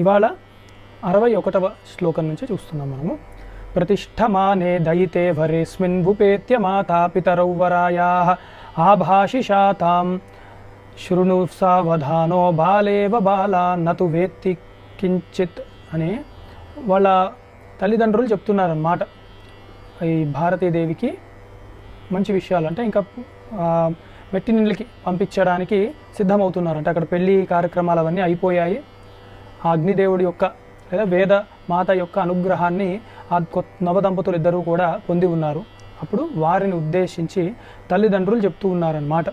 ఇవాళ 61వ శ్లోకం నుంచి చూస్తున్నాం మనము. ప్రతిష్టమానే దయితే వరేస్మిన్ భూపేత్య మాతా పితరౌ వరాయాః ఆభాషిషాతాం శృణు సావధానో బాలేవ బాలా నతు వేత్తి కించిత్ అని వాళ్ళ తల్లిదండ్రులు చెప్తున్నారన్నమాట. ఈ భారతీదేవికి మంచి విషయాలు అంటే ఇంకా మెట్టినిళ్ళకి పంపించడానికి సిద్ధమవుతున్నారంట. అక్కడ పెళ్లి కార్యక్రమాలు అవన్నీ అయిపోయాయి. ఆ అగ్నిదేవుడి యొక్క లేదా వేద మాత యొక్క అనుగ్రహాన్ని ఆ నవదంపతులు ఇద్దరూ కూడా పొంది ఉన్నారు. అప్పుడు వారిని ఉద్దేశించి తల్లిదండ్రులు చెప్తూ ఉన్నారన్నమాట.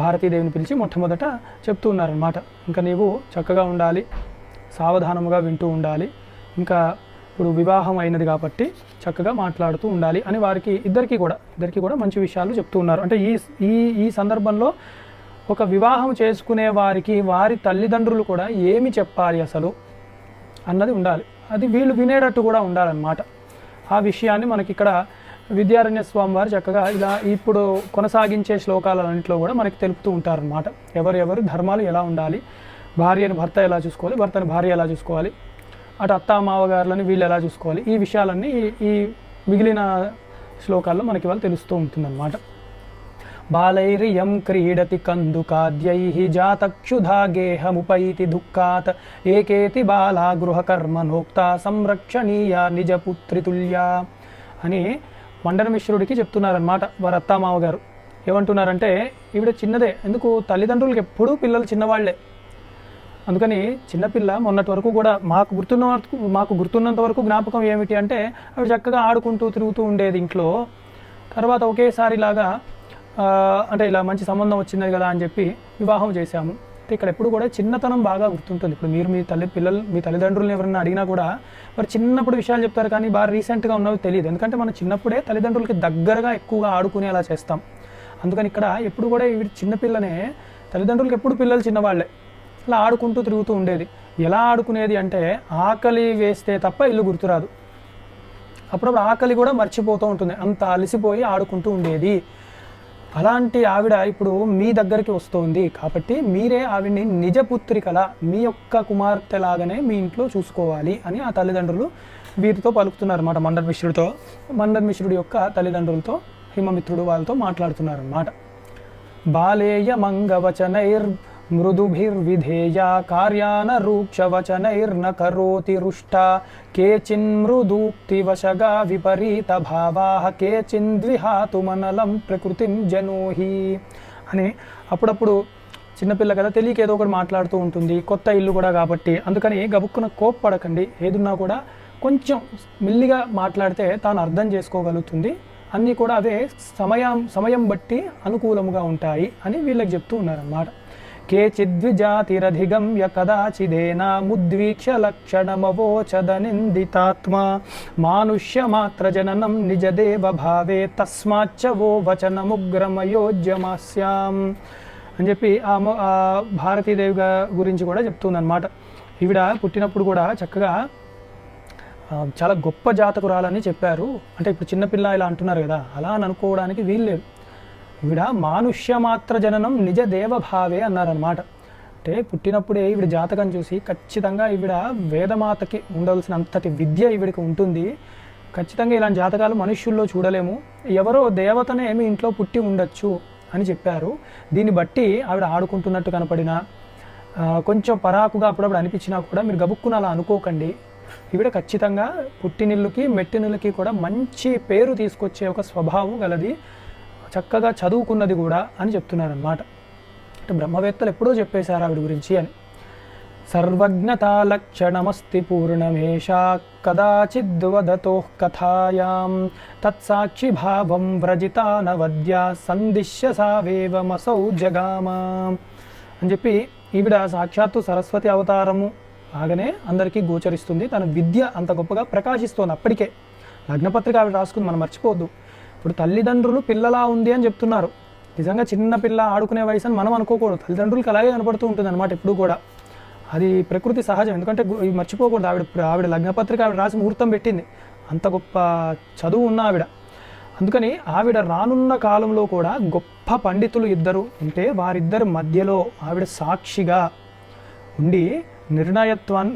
భారతీదేవిని పిలిచి మొట్టమొదట చెప్తూ ఉన్నారన్నమాట, ఇంకా నీవు చక్కగా ఉండాలి, సావధానముగా వింటూ ఉండాలి, ఇంకా ఇప్పుడు వివాహం అయినది కాబట్టి చక్కగా మాట్లాడుతూ ఉండాలి అని వారికి ఇద్దరికీ కూడా మంచి విషయాలు చెప్తూ ఉన్నారు. అంటే ఈ సందర్భంలో ఒక వివాహం చేసుకునే వారికి వారి తల్లిదండ్రులు కూడా ఏమి చెప్పాలి అసలు అన్నది ఉండాలి. అది వీళ్ళు వినేటట్టు కూడా ఉండాలన్నమాట. ఆ విషయాన్ని మనకి ఇక్కడ విద్యారణ్య స్వామి వారు చక్కగా ఇలా ఇప్పుడు కొనసాగించే శ్లోకాలన్నింటిలో కూడా మనకి తెలుపుతూ ఉంటారన్నమాట. ఎవరెవరు ధర్మాలు ఎలా ఉండాలి, భార్యను భర్త ఎలా చూసుకోవాలి, భర్తను భార్య ఎలా చూసుకోవాలి, అటు అత్త మావగారులని వీళ్ళు ఎలా చూసుకోవాలి, ఈ విషయాలన్నీ ఈ మిగిలిన శ్లోకాల్లో మనకి వాళ్ళు తెలుస్తూ ఉంటుందన్నమాట. బాలైర్యం క్రీడతి కందుకాద్యైః జాతక్షుధా గేహముపైతి దుఃఖాత్ ఏకేతి బాలా గృహకర్మనోక్తా సంరక్షణీయ నిజపుత్రితుల్యా అని మండనమిశ్రుడికి చెప్తున్నారన్నమాట వారి అత్తామావ గారు. ఏమంటున్నారంటే ఈవిడ చిన్నదే, ఎందుకు తల్లిదండ్రులకి ఎప్పుడూ పిల్లలు చిన్నవాళ్లే, అందుకని చిన్నపిల్ల మొన్నటి వరకు కూడా మాకు గుర్తున్నంత వరకు జ్ఞాపకం ఏమిటి అంటే ఆవిడ చక్కగా ఆడుకుంటూ తిరుగుతూ ఉండేది ఇంట్లో. తర్వాత ఒకేసారి ఇలాగా అంటే ఇలా మంచి సంబంధం వచ్చింది కదా అని చెప్పి వివాహం చేశాము. ఇక్కడ ఎప్పుడు కూడా చిన్నతనం బాగా గుర్తుంటుంది. ఇప్పుడు మీరు మీ తల్లిదండ్రులను ఎవరైనా అడిగినా కూడా మరి చిన్నప్పుడు విషయాలు చెప్తారు, కానీ బాగా రీసెంట్గా ఉన్నవి తెలియదు. ఎందుకంటే మనం చిన్నప్పుడే తల్లిదండ్రులకి దగ్గరగా ఎక్కువగా ఆడుకుని అలా చేస్తాం. అందుకని ఇక్కడ ఎప్పుడు కూడా ఇవి చిన్నపిల్లనే, తల్లిదండ్రులకి ఎప్పుడు పిల్లలు చిన్నవాళ్లే, అలా ఆడుకుంటూ తిరుగుతూ ఉండేది. ఎలా ఆడుకునేది అంటే ఆకలి వేస్తే తప్ప ఇల్లు గుర్తురాదు. అప్పుడప్పుడు ఆకలి కూడా మర్చిపోతూ ఉంటుంది, అంత అలసిపోయి ఆడుకుంటూ ఉండేది. అలాంటి ఆవిడ ఇప్పుడు మీ దగ్గరికి వస్తుంది కాబట్టి మీరే ఆవిడ్ని నిజపుత్రికలా మీ యొక్క కుమార్తెలాగానే మీ ఇంట్లో చూసుకోవాలి అని ఆ తల్లిదండ్రులు వీరితో పలుకుతున్నారన్నమాట. మండనమిశ్రుడి యొక్క తల్లిదండ్రులతో హిమమిత్రుడు వాళ్ళతో మాట్లాడుతున్నారన్నమాట. బాలేయ మంగవచనైర్ మృదుభిర్విధేయ కార్యాన రూక్షవచనైర్న కరోతి రుష్ట కేచిన్మృదూక్తివశగా విపరీత భావాః కేచిన్ద్విహాతుమనలం ప్రకృతిం జనోహి అని. అప్పుడప్పుడు చిన్నపిల్ల కదా, తెలియక ఏదో ఒకటి మాట్లాడుతూ ఉంటుంది, కొత్త ఇల్లు కూడా కాబట్టి. అందుకని గబుక్కున కోప్పడకండి, ఏదున్నా కూడా కొంచెం మెల్లిగా మాట్లాడితే తాను అర్థం చేసుకోగలుగుతుంది. అన్నీ కూడా అవే సమయం బట్టి అనుకూలముగా ఉంటాయి అని వీళ్ళకి చెప్తూ ఉన్నారన్నమాట. కేచిద్విజాతిరధిగమ్య కదాచిదేనా ముద్వీక్ష్య లక్షణమవోచదనిందితాత్మా మానుష్యమాత్ర జననం నిజదేవ భావే తస్మాచ్చ వో వచనముగ్రమయోజ్యమాస్యాం అని చెప్పి ఆ భారతీదేవి గురించి కూడా చెప్తుందన్నమాట. ఈవిడ పుట్టినప్పుడు కూడా చక్కగా చాలా గొప్ప జాతకురాలని చెప్పారు. అంటే ఇప్పుడు చిన్నపిల్ల ఇలా అంటున్నారు కదా, అలా అని అనుకోవడానికి వీల్లేదు. ఈవిడ మానుష్యమాత్ర జననం నిజ దేవభావే అన్నారనమాట. అంటే పుట్టినప్పుడే ఈవిడ జాతకం చూసి ఖచ్చితంగా ఈవిడ వేదమాతకి ఉండవలసిన అంతటి విద్య ఈవిడికి ఉంటుంది. ఖచ్చితంగా ఇలాంటి జాతకాలు మనుష్యుల్లో చూడలేము, ఎవరో దేవతనే మీ ఇంట్లో పుట్టి ఉండొచ్చు అని చెప్పారు. దీన్ని బట్టి ఆవిడ ఆడుకుంటున్నట్టు కనపడినా, కొంచెం పరాకుగా అప్పుడప్పుడు అనిపించినా కూడా మీరు గబుక్కున అలా అనుకోకండి. ఈవిడ ఖచ్చితంగా పుట్టినిళ్ళకి మెట్టినిళ్ళకి కూడా మంచి పేరు తీసుకొచ్చే ఒక స్వభావం గలది, చక్కగా చదువుకున్నది కూడా అని చెప్తున్నారన్నమాట. అంటే బ్రహ్మవేత్తలు ఎప్పుడో చెప్పేశారు ఆవిడ గురించి అని. సర్వజ్ఞతా లక్షణమస్తి పూర్ణమేషా కదాచిద్వదతో కథాయాం తత్సాక్షి భావం వ్రజితా నవద్య సందిశ్య సావేవమసౌ జగామా అని చెప్పి ఈవిడ సాక్షాత్తు సరస్వతి అవతారము లాగానే అందరికీ గోచరిస్తుంది. తన విద్య అంత గొప్పగా ప్రకాశిస్తోంది. అప్పటికే లగ్నపత్రిక ఆవిడ రాసుకుంది, మనం మర్చిపోవద్దు. ఇప్పుడు తల్లిదండ్రులు పిల్లలా ఉంది అని చెప్తున్నారు. నిజంగా చిన్న పిల్ల ఆడుకునే వయసు అని మనం అనుకోకూడదు, తల్లిదండ్రులకి అలాగే కనపడుతూ ఉంటుంది అనమాట ఎప్పుడు కూడా. అది ప్రకృతి సహజం. ఎందుకంటే మర్చిపోకూడదు, ఆవిడ లగ్నపత్రిక ఆవిడ రాసి ముహూర్తం పెట్టింది, అంత గొప్ప చదువు ఉన్న ఆవిడ. అందుకని ఆవిడ రానున్న కాలంలో కూడా గొప్ప పండితులు ఇద్దరు ఉంటే వారిద్దరి మధ్యలో ఆవిడ సాక్షిగా ఉండి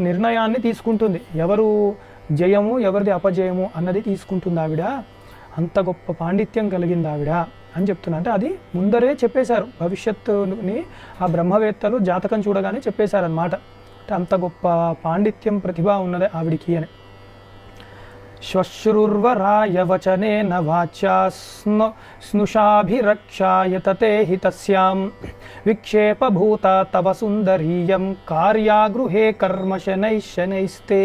నిర్ణయాన్ని తీసుకుంటుంది. ఎవరు జయము ఎవరిది అపజయము అన్నది తీసుకుంటుంది ఆవిడ. అంత గొప్ప పాండిత్యం కలిగింది ఆవిడ అని చెప్తున్నా. అంటే అది ముందరే చెప్పేశారు, భవిష్యత్తుని ఆ బ్రహ్మవేత్తలు జాతకం చూడగానే చెప్పేశారనమాట. అంటే అంత గొప్ప పాండిత్యం ప్రతిభ ఉన్నది ఆవిడికి అని. శ్వశ్రుర్వరాయ వచనేన వాచ్యా స్నుషాభిరక్షాయ తతే హితస్యాం విక్షేపభూత తవ సుందరీయం కార్యాగృహే కర్మ శనైశ్శనైస్తే.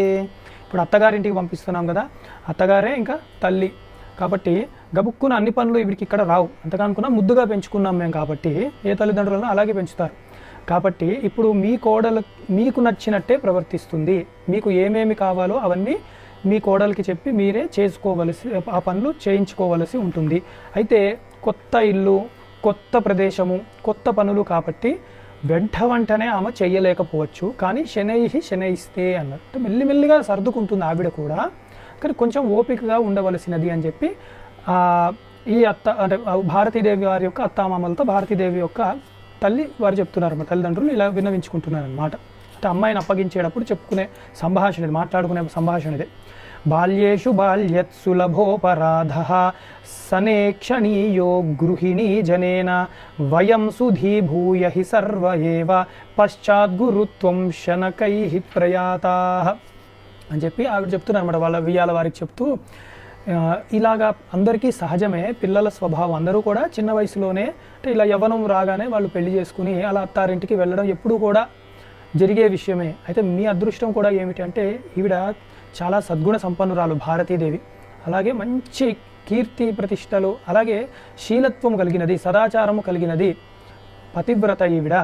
ఇప్పుడు అత్తగారింటికి పంపిస్తున్నాం కదా, అత్తగారే ఇంకా తల్లి కాబట్టి గబుక్కున అన్ని పనులు వీడికి ఇక్కడ రావు. అంతకనుకున్నా ముద్దుగా పెంచుకున్నాం మేము కాబట్టి ఏ తల్లిదండ్రులను అలాగే పెంచుతారు. కాబట్టి ఇప్పుడు మీ కోడలు మీకు నచ్చినట్టే ప్రవర్తిస్తుంది. మీకు ఏమేమి కావాలో అవన్నీ మీ కోడలికి చెప్పి మీరే చేసుకోవలసి, ఆ పనులు చేయించుకోవలసి ఉంటుంది. అయితే కొత్త ఇల్లు, కొత్త ప్రదేశము, కొత్త పనులు కాబట్టి వెంటనే ఆమె చెయ్యలేకపోవచ్చు. కానీ శనైస్తే అన్నట్టు మెల్లిమెల్లిగా సర్దుకుంటుంది ఆవిడ కూడా. కానీ కొంచెం ఓపికగా ఉండవలసినది అని చెప్పి ఈ అత్త అంటే భారతీదేవి వారి యొక్క అత్తామామలతో భారతీదేవి యొక్క తల్లి వారు చెప్తున్నారు, మా తల్లిదండ్రులు ఇలా విన్నవించుకుంటున్నారు అనమాట. అంటే అమ్మాయిని అప్పగించేటప్పుడు చెప్పుకునే సంభాషణ ఇది, మాట్లాడుకునే సంభాషణ ఇదే. బాల్యేషు బాల్యత్ సులభోపరాధ సనేక్షణీయో గృహిణీ జనేన వయం సుధీభూయ హి సర్వ ఏవ పశ్చాద్గురుత్వం శనకై ప్రయాతా అని చెప్పి ఆవిడ చెప్తున్నారు అనమాట. వాళ్ళ వియ్యాల వారికి చెప్తూ ఇలాగా అందరికీ సహజమే, పిల్లల స్వభావం. అందరూ కూడా చిన్న వయసులోనే అంటే ఇలా యవ్వనం రాగానే వాళ్ళు పెళ్లి చేసుకుని అలా అత్తారింటికి వెళ్ళడం ఎప్పుడూ కూడా జరిగే విషయమే. అయితే మీ అదృష్టం కూడా ఏమిటి అంటే ఈవిడ చాలా సద్గుణ సంపన్నురాలు భారతీదేవి. అలాగే మంచి కీర్తి ప్రతిష్టలు, అలాగే శీలత్వం కలిగినది, సదాచారము కలిగినది పతివ్రత ఈవిడ.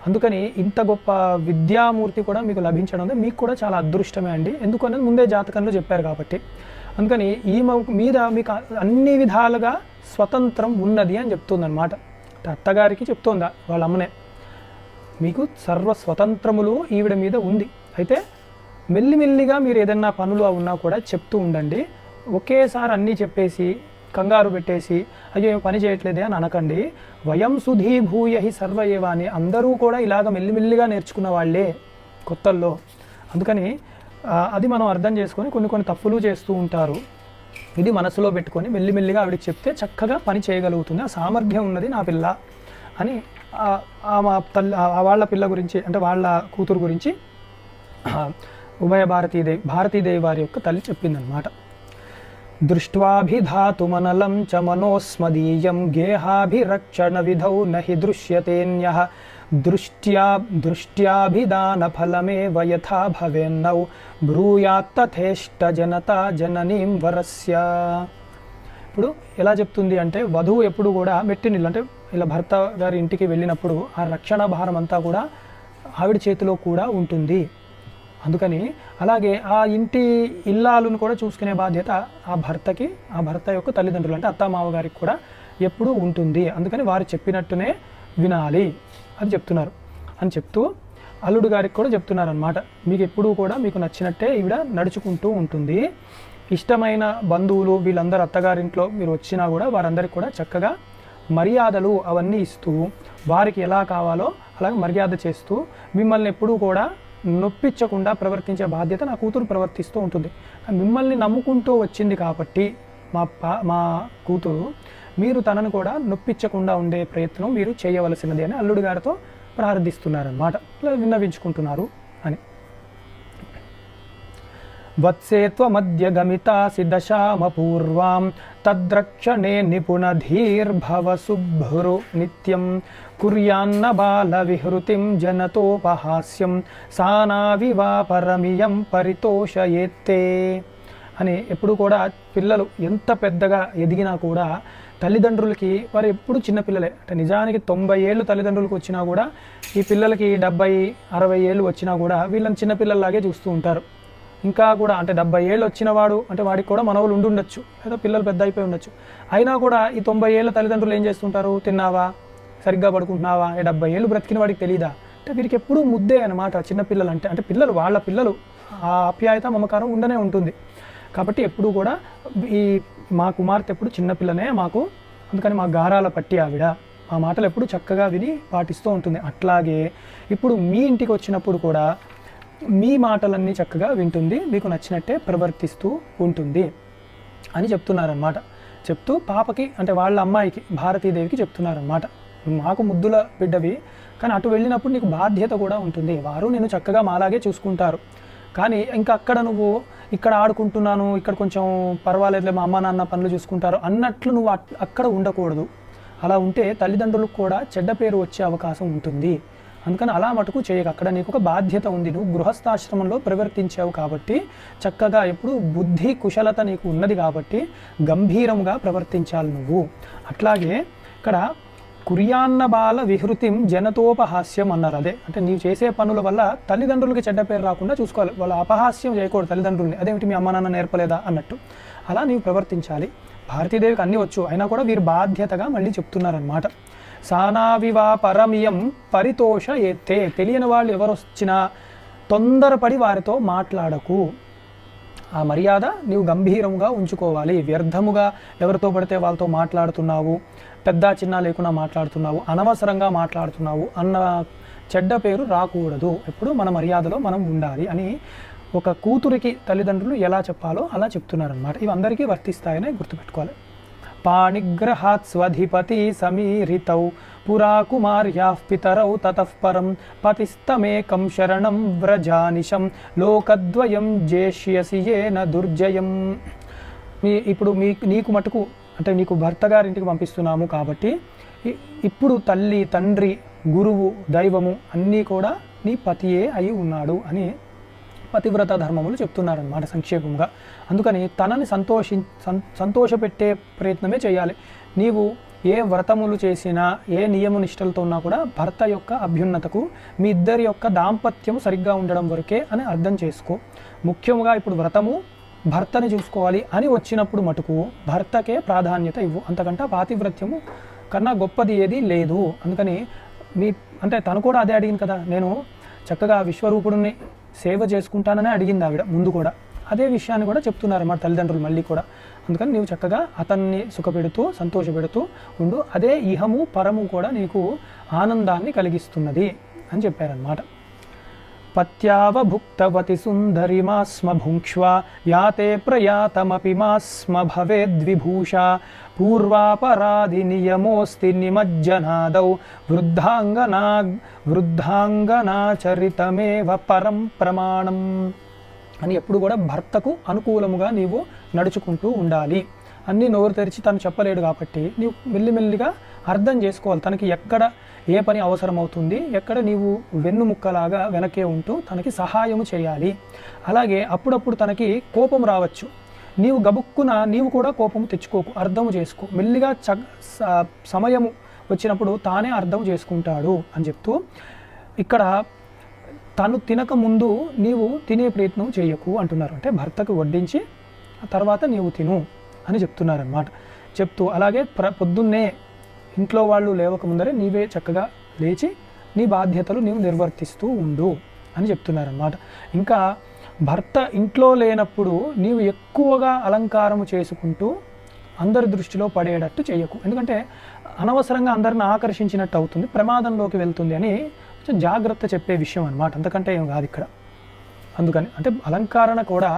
అందుకని ఇంత గొప్ప విద్యామూర్తి కూడా మీకు లభించడం మీకు కూడా చాలా అదృష్టమే అండి. ఎందుకనేది ముందే జాతకంలో చెప్పారు కాబట్టి. అందుకని ఈమె మీద మీకు అన్ని విధాలుగా స్వతంత్రం ఉన్నది అని చెప్తుందన్నమాట. అత్తగారికి చెప్తోందా వాళ్ళ అమ్మనే, మీకు సర్వ స్వతంత్రములు ఈవిడ మీద ఉంది. అయితే మెల్లిమెల్లిగా మీరు ఏదైనా పనులు ఉన్నా కూడా చెప్తూ ఉండండి. ఒకేసారి అన్నీ చెప్పేసి కంగారు పెట్టేసి అయ్యో ఏం పని చేయట్లేదే అని అనకండి. వయం సుధీభూయ హి సర్వ ఏవ అని అందరూ కూడా ఇలాగ మెల్లిమెల్లిగా నేర్చుకున్న వాళ్ళే కొత్తల్లో. అందుకని అది మనం అర్థం చేసుకొని కొన్ని తప్పులు చేస్తూ ఉంటారు. ఇది మనసులో పెట్టుకొని మెల్లిమెల్లిగా ఆవిడకి చెప్తే చక్కగా పని చేయగలుగుతుంది. ఆ సామర్థ్యం ఉన్నది నా పిల్ల అని మా తల్లి వాళ్ళ పిల్ల గురించి అంటే వాళ్ళ కూతురు గురించి ఉభయ భారతీదేవి వారి యొక్క తల్లి చెప్పిందనమాట. దృష్ట్వాభిధాతుమనలం చ మనోస్మదీయం గేహాభిరక్షణ విధౌ నహి దృశ్యతేన్యః దృష్ట్యాభిదాన ఫలమేవ యథా భవేన్నౌ బ్రూయాత్తథేష్ట జనతా జననీం వరస్య. ఇప్పుడు ఎలా చెప్తుంది అంటే వధువు ఎప్పుడు కూడా మెట్టినిల్లు అంటే ఇలా భర్త గారి ఇంటికి వెళ్ళినప్పుడు ఆ రక్షణ భారం అంతా కూడా ఆవిడ చేతిలో కూడా ఉంటుంది. అందుకని అలాగే ఆ ఇంటి ఇల్లాలను కూడా చూసుకునే బాధ్యత ఆ భర్త యొక్క తల్లిదండ్రులు అంటే అత్తామావ గారికి కూడా ఎప్పుడూ ఉంటుంది. అందుకని వారు చెప్పినట్టునే వినాలి అని చెప్తున్నారు అని చెప్తూ అల్లుడు గారికి కూడా చెప్తున్నారు అనమాట. మీకు ఎప్పుడూ కూడా మీకు నచ్చినట్టే ఈవిడ నడుచుకుంటూ ఉంటుంది. ఇష్టమైన బంధువులు వీళ్ళందరూ అత్తగారింట్లో మీరు వచ్చినా కూడా వారందరికీ కూడా చక్కగా మర్యాదలు అవన్నీ ఇస్తూ వారికి ఎలా కావాలో అలాగే మర్యాద చేస్తూ మిమ్మల్ని ఎప్పుడూ కూడా నొప్పించకుండా ప్రవర్తించే బాధ్యత నా కూతురు ప్రవర్తిస్తూ ఉంటుంది. మిమ్మల్ని నమ్ముకుంటూ వచ్చింది కాబట్టి మా కూతురు మీరు తనను కూడా నొప్పించకుండా ఉండే ప్రయత్నం మీరు చేయవలసినది అని అల్లుడు గారితో ప్రార్థిస్తున్నారన్నమాట. విన్నవించుకుంటున్నారు అని. వత్సే త్వమద్య గమితాసి దశామపూర్వాం తద్రక్షణే నిపుణధీర్భవ శుభ్రు నిత్యం కుర్యాన్న బాల విహృతిం జనతోపహాస్యం సానావివా పరమియం పరితోషయేత్తే అని. ఎప్పుడు కూడా పిల్లలు ఎంత పెద్దగా ఎదిగినా కూడా తల్లిదండ్రులకి వారు ఎప్పుడు చిన్నపిల్లలే. అంటే నిజానికి 90 ఏళ్ళు తల్లిదండ్రులకు వచ్చినా కూడా ఈ పిల్లలకి 70-60 ఏళ్ళు వచ్చినా కూడా వీళ్ళని చిన్నపిల్లల్లాగే చూస్తూ ఉంటారు. ఇంకా కూడా అంటే 70 ఏళ్ళు వచ్చినవాడు అంటే వాడికి కూడా మనవలు ఉండొచ్చు లేదా పిల్లలు పెద్ద అయిపోయి ఉండొచ్చు. అయినా కూడా ఈ 90 ఏళ్ళ తల్లిదండ్రులు ఏం చేస్తుంటారు, తిన్నావా, సరిగ్గా పడుకుంటున్నావా, 70 ఏళ్ళు బ్రతికిన వాడికి తెలీదా అంటే వీరికి ఎప్పుడూ ముద్దే అనమాట. చిన్నపిల్లలు అంటే పిల్లలు వాళ్ళ పిల్లలు ఆ ఆప్యాయత మమకారం ఉండనే ఉంటుంది. కాబట్టి ఎప్పుడు కూడా మా కుమార్తె ఎప్పుడు చిన్నపిల్లనే మాకు, అందుకని మా గారాల పట్టి ఆవిడ మా మాటలు ఎప్పుడు చక్కగా విని పాటిస్తూ ఉంటుంది. అట్లాగే ఇప్పుడు మీ ఇంటికి వచ్చినప్పుడు కూడా మీ మాటలన్నీ చక్కగా వింటుంది, మీకు నచ్చినట్టే ప్రవర్తిస్తూ ఉంటుంది అని చెప్తున్నారనమాట. చెప్తూ పాపకి అంటే వాళ్ళ అమ్మాయికి భారతీదేవికి చెప్తున్నారనమాట, మాకు ముద్దుల బిడ్డవి, కానీ అటు వెళ్ళినప్పుడు నీకు బాధ్యత కూడా ఉంటుంది, వారు నేను చక్కగా మాలాగే చూసుకుంటారు, కానీ ఇంకా అక్కడ నువ్వు ఇక్కడ ఆడుకుంటున్నాను, ఇక్కడ కొంచెం పర్వాలేదులే మా అమ్మ నాన్న పనులు చూసుకుంటారు అన్నట్లు నువ్వు అక్కడ ఉండకూడదు. అలా ఉంటే తల్లిదండ్రులకు కూడా చెడ్డ పేరు వచ్చే అవకాశం ఉంటుంది. అందుకని అలా మటుకు చేయక, అక్కడ నీకు ఒక బాధ్యత ఉంది, నువ్వు గృహస్థాశ్రమంలో ప్రవర్తించావు కాబట్టి చక్కగా ఎప్పుడు బుద్ధి కుశలత నీకు ఉన్నది కాబట్టి గంభీరంగా ప్రవర్తించాలి నువ్వు. అట్లాగే ఇక్కడ కుర్యాన్న బాల విహృతిం జనతోపహాస్యం అన్నారు. అదే అంటే నీవు చేసే పనుల వల్ల తల్లిదండ్రులకి చెడ్డ పేరు రాకుండా చూసుకోవాలి, వాళ్ళ అపహాస్యం చేయకూడదు తల్లిదండ్రుల్ని, అదేమిటి మీ అమ్మ నాన్న నేర్పలేదా అన్నట్టు అలా నీవు ప్రవర్తించాలి. భారతీదేవికి అన్నీ వచ్చు, అయినా కూడా వీరు బాధ్యతగా మళ్ళీ చెప్తున్నారనమాట. సానావివా పరమియం పరితోష ఎత్తే, తెలియని వాళ్ళు ఎవరు వచ్చినా తొందరపడి వారితో మాట్లాడకు, ఆ మర్యాద నీవు గంభీరంగా ఉంచుకోవాలి. వ్యర్థముగా ఎవరితో పడితే వాళ్ళతో మాట్లాడుతున్నావు, పెద్ద చిన్న లేకుండా మాట్లాడుతున్నావు, అనవసరంగా మాట్లాడుతున్నావు అన్న చెడ్డ పేరు రాకూడదు. ఎప్పుడు మన మర్యాదలో మనం ఉండాలి అని ఒక కూతురికి తల్లిదండ్రులు ఎలా చెప్పాలో అలా చెప్తున్నారనమాట. ఇవి అందరికీ వర్తిస్తాయని గుర్తుపెట్టుకోవాలి. పాణిగ్రహాత్ స్వధిపతి సమీరితౌ పురా కుమార్యాః పితరౌ తతః పరం పతిస్తమేకం శరణం వ్రజానిశం లోకద్వయం జేష్యసి యేన దుర్జయం. ఇప్పుడు నీకు మటుకు అంటే నీకు భర్త గారింటికి పంపిస్తున్నాము కాబట్టి ఇప్పుడు తల్లి తండ్రి గురువు దైవము అన్నీ కూడా నీ పతియే అయి ఉన్నాడు అని పతివ్రత ధర్మములు చెప్తున్నారన్నమాట సంక్షేపంగా. అందుకని తనని సంతోషపెట్టే ప్రయత్నమే చేయాలి. నీవు ఏ వ్రతములు చేసినా ఏ నియమ నిష్టలతో ఉన్నా కూడా భర్త యొక్క అభ్యున్నతకు మీ ఇద్దరి యొక్క దాంపత్యం సరిగ్గా ఉండడం వరకే అని అర్థం చేసుకో. ముఖ్యంగా ఇప్పుడు వ్రతము భర్తని చూసుకోవాలి అని వచ్చినప్పుడు మటుకు భర్తకే ప్రాధాన్యత ఇవ్వు, అంతకంటే పాతివ్రత్యము కన్నా గొప్పది ఏది లేదు. అందుకని అంటే తను కూడా అదే అడిగింది కదా, నేను చక్కగా విశ్వరూపుడిని సేవ చేసుకుంటానని అడిగింది ఆవిడ ముందు కూడా, అదే విషయాన్ని కూడా చెప్తున్నారు అన్నమాట తల్లిదండ్రులు మళ్ళీ కూడా. అందుకని నీవు చక్కగా అతన్ని సుఖపెడుతూ సంతోషపెడుతూ ఉండు, అదే ఇహము పరము కూడా నీకు ఆనందాన్ని కలిగిస్తున్నది అని చెప్పారన్నమాట. పత్యావభుక్తవతి సుందరిమా స్మ భుంక్ష్వా యాతే ప్రయాతమపి మా స్మ భవేద్విభూషా పూర్వాపరాధి నియమోస్తి నిమజ్జనాదౌ వృద్ధాంగనాచరితమేవ పరం ప్రమాణం అని ఎప్పుడు కూడా భర్తకు అనుకూలముగా నీవు నడుచుకుంటూ ఉండాలి. అన్నీ నోరు తెరిచి తను చెప్పలేడు కాబట్టి నీవు మెల్లిమెల్లిగా అర్థం చేసుకోవాలి, తనకి ఎక్కడ ఏ పని అవసరం అవుతుంది, ఎక్కడ నీవు వెన్నుముక్కలాగా వెనకే ఉంటూ తనకి సహాయము చేయాలి. అలాగే అప్పుడప్పుడు తనకి కోపం రావచ్చు, నీవు గబుక్కున నీవు కూడా కోపము తెచ్చుకోకు, అర్థము చేసుకో. మెల్లిగా సమయము వచ్చినప్పుడు తానే అర్థం చేసుకుంటాడు అని చెప్తూ ఇక్కడ తను తినక ముందు నీవు తినే ప్రయత్నం చేయకు అంటున్నారు. అంటే భర్తకు వడ్డించి తర్వాత నీవు తిను అని చెప్తున్నారన్నమాట. చెప్తూ అలాగే పొద్దున్నే ఇంట్లో వాళ్ళు లేవక ముందరే నీవే చక్కగా లేచి నీ బాధ్యతలు నీవు నిర్వర్తిస్తూ ఉండు అని చెప్తున్నారన్నమాట. ఇంకా భర్త ఇంట్లో లేనప్పుడు నీవు ఎక్కువగా అలంకారము చేసుకుంటూ అందరి దృష్టిలో పడేటట్టు చేయకు, ఎందుకంటే అనవసరంగా అందరిని ఆకర్షించినట్టు అవుతుంది, ప్రమాదంలోకి వెళ్తుంది అని కొంచెం జాగ్రత్త చెప్పే విషయం అన్నమాట, అంతకంటే ఏం కాదు ఇక్కడ. అందుకని అంటే అలంకరణ కూడా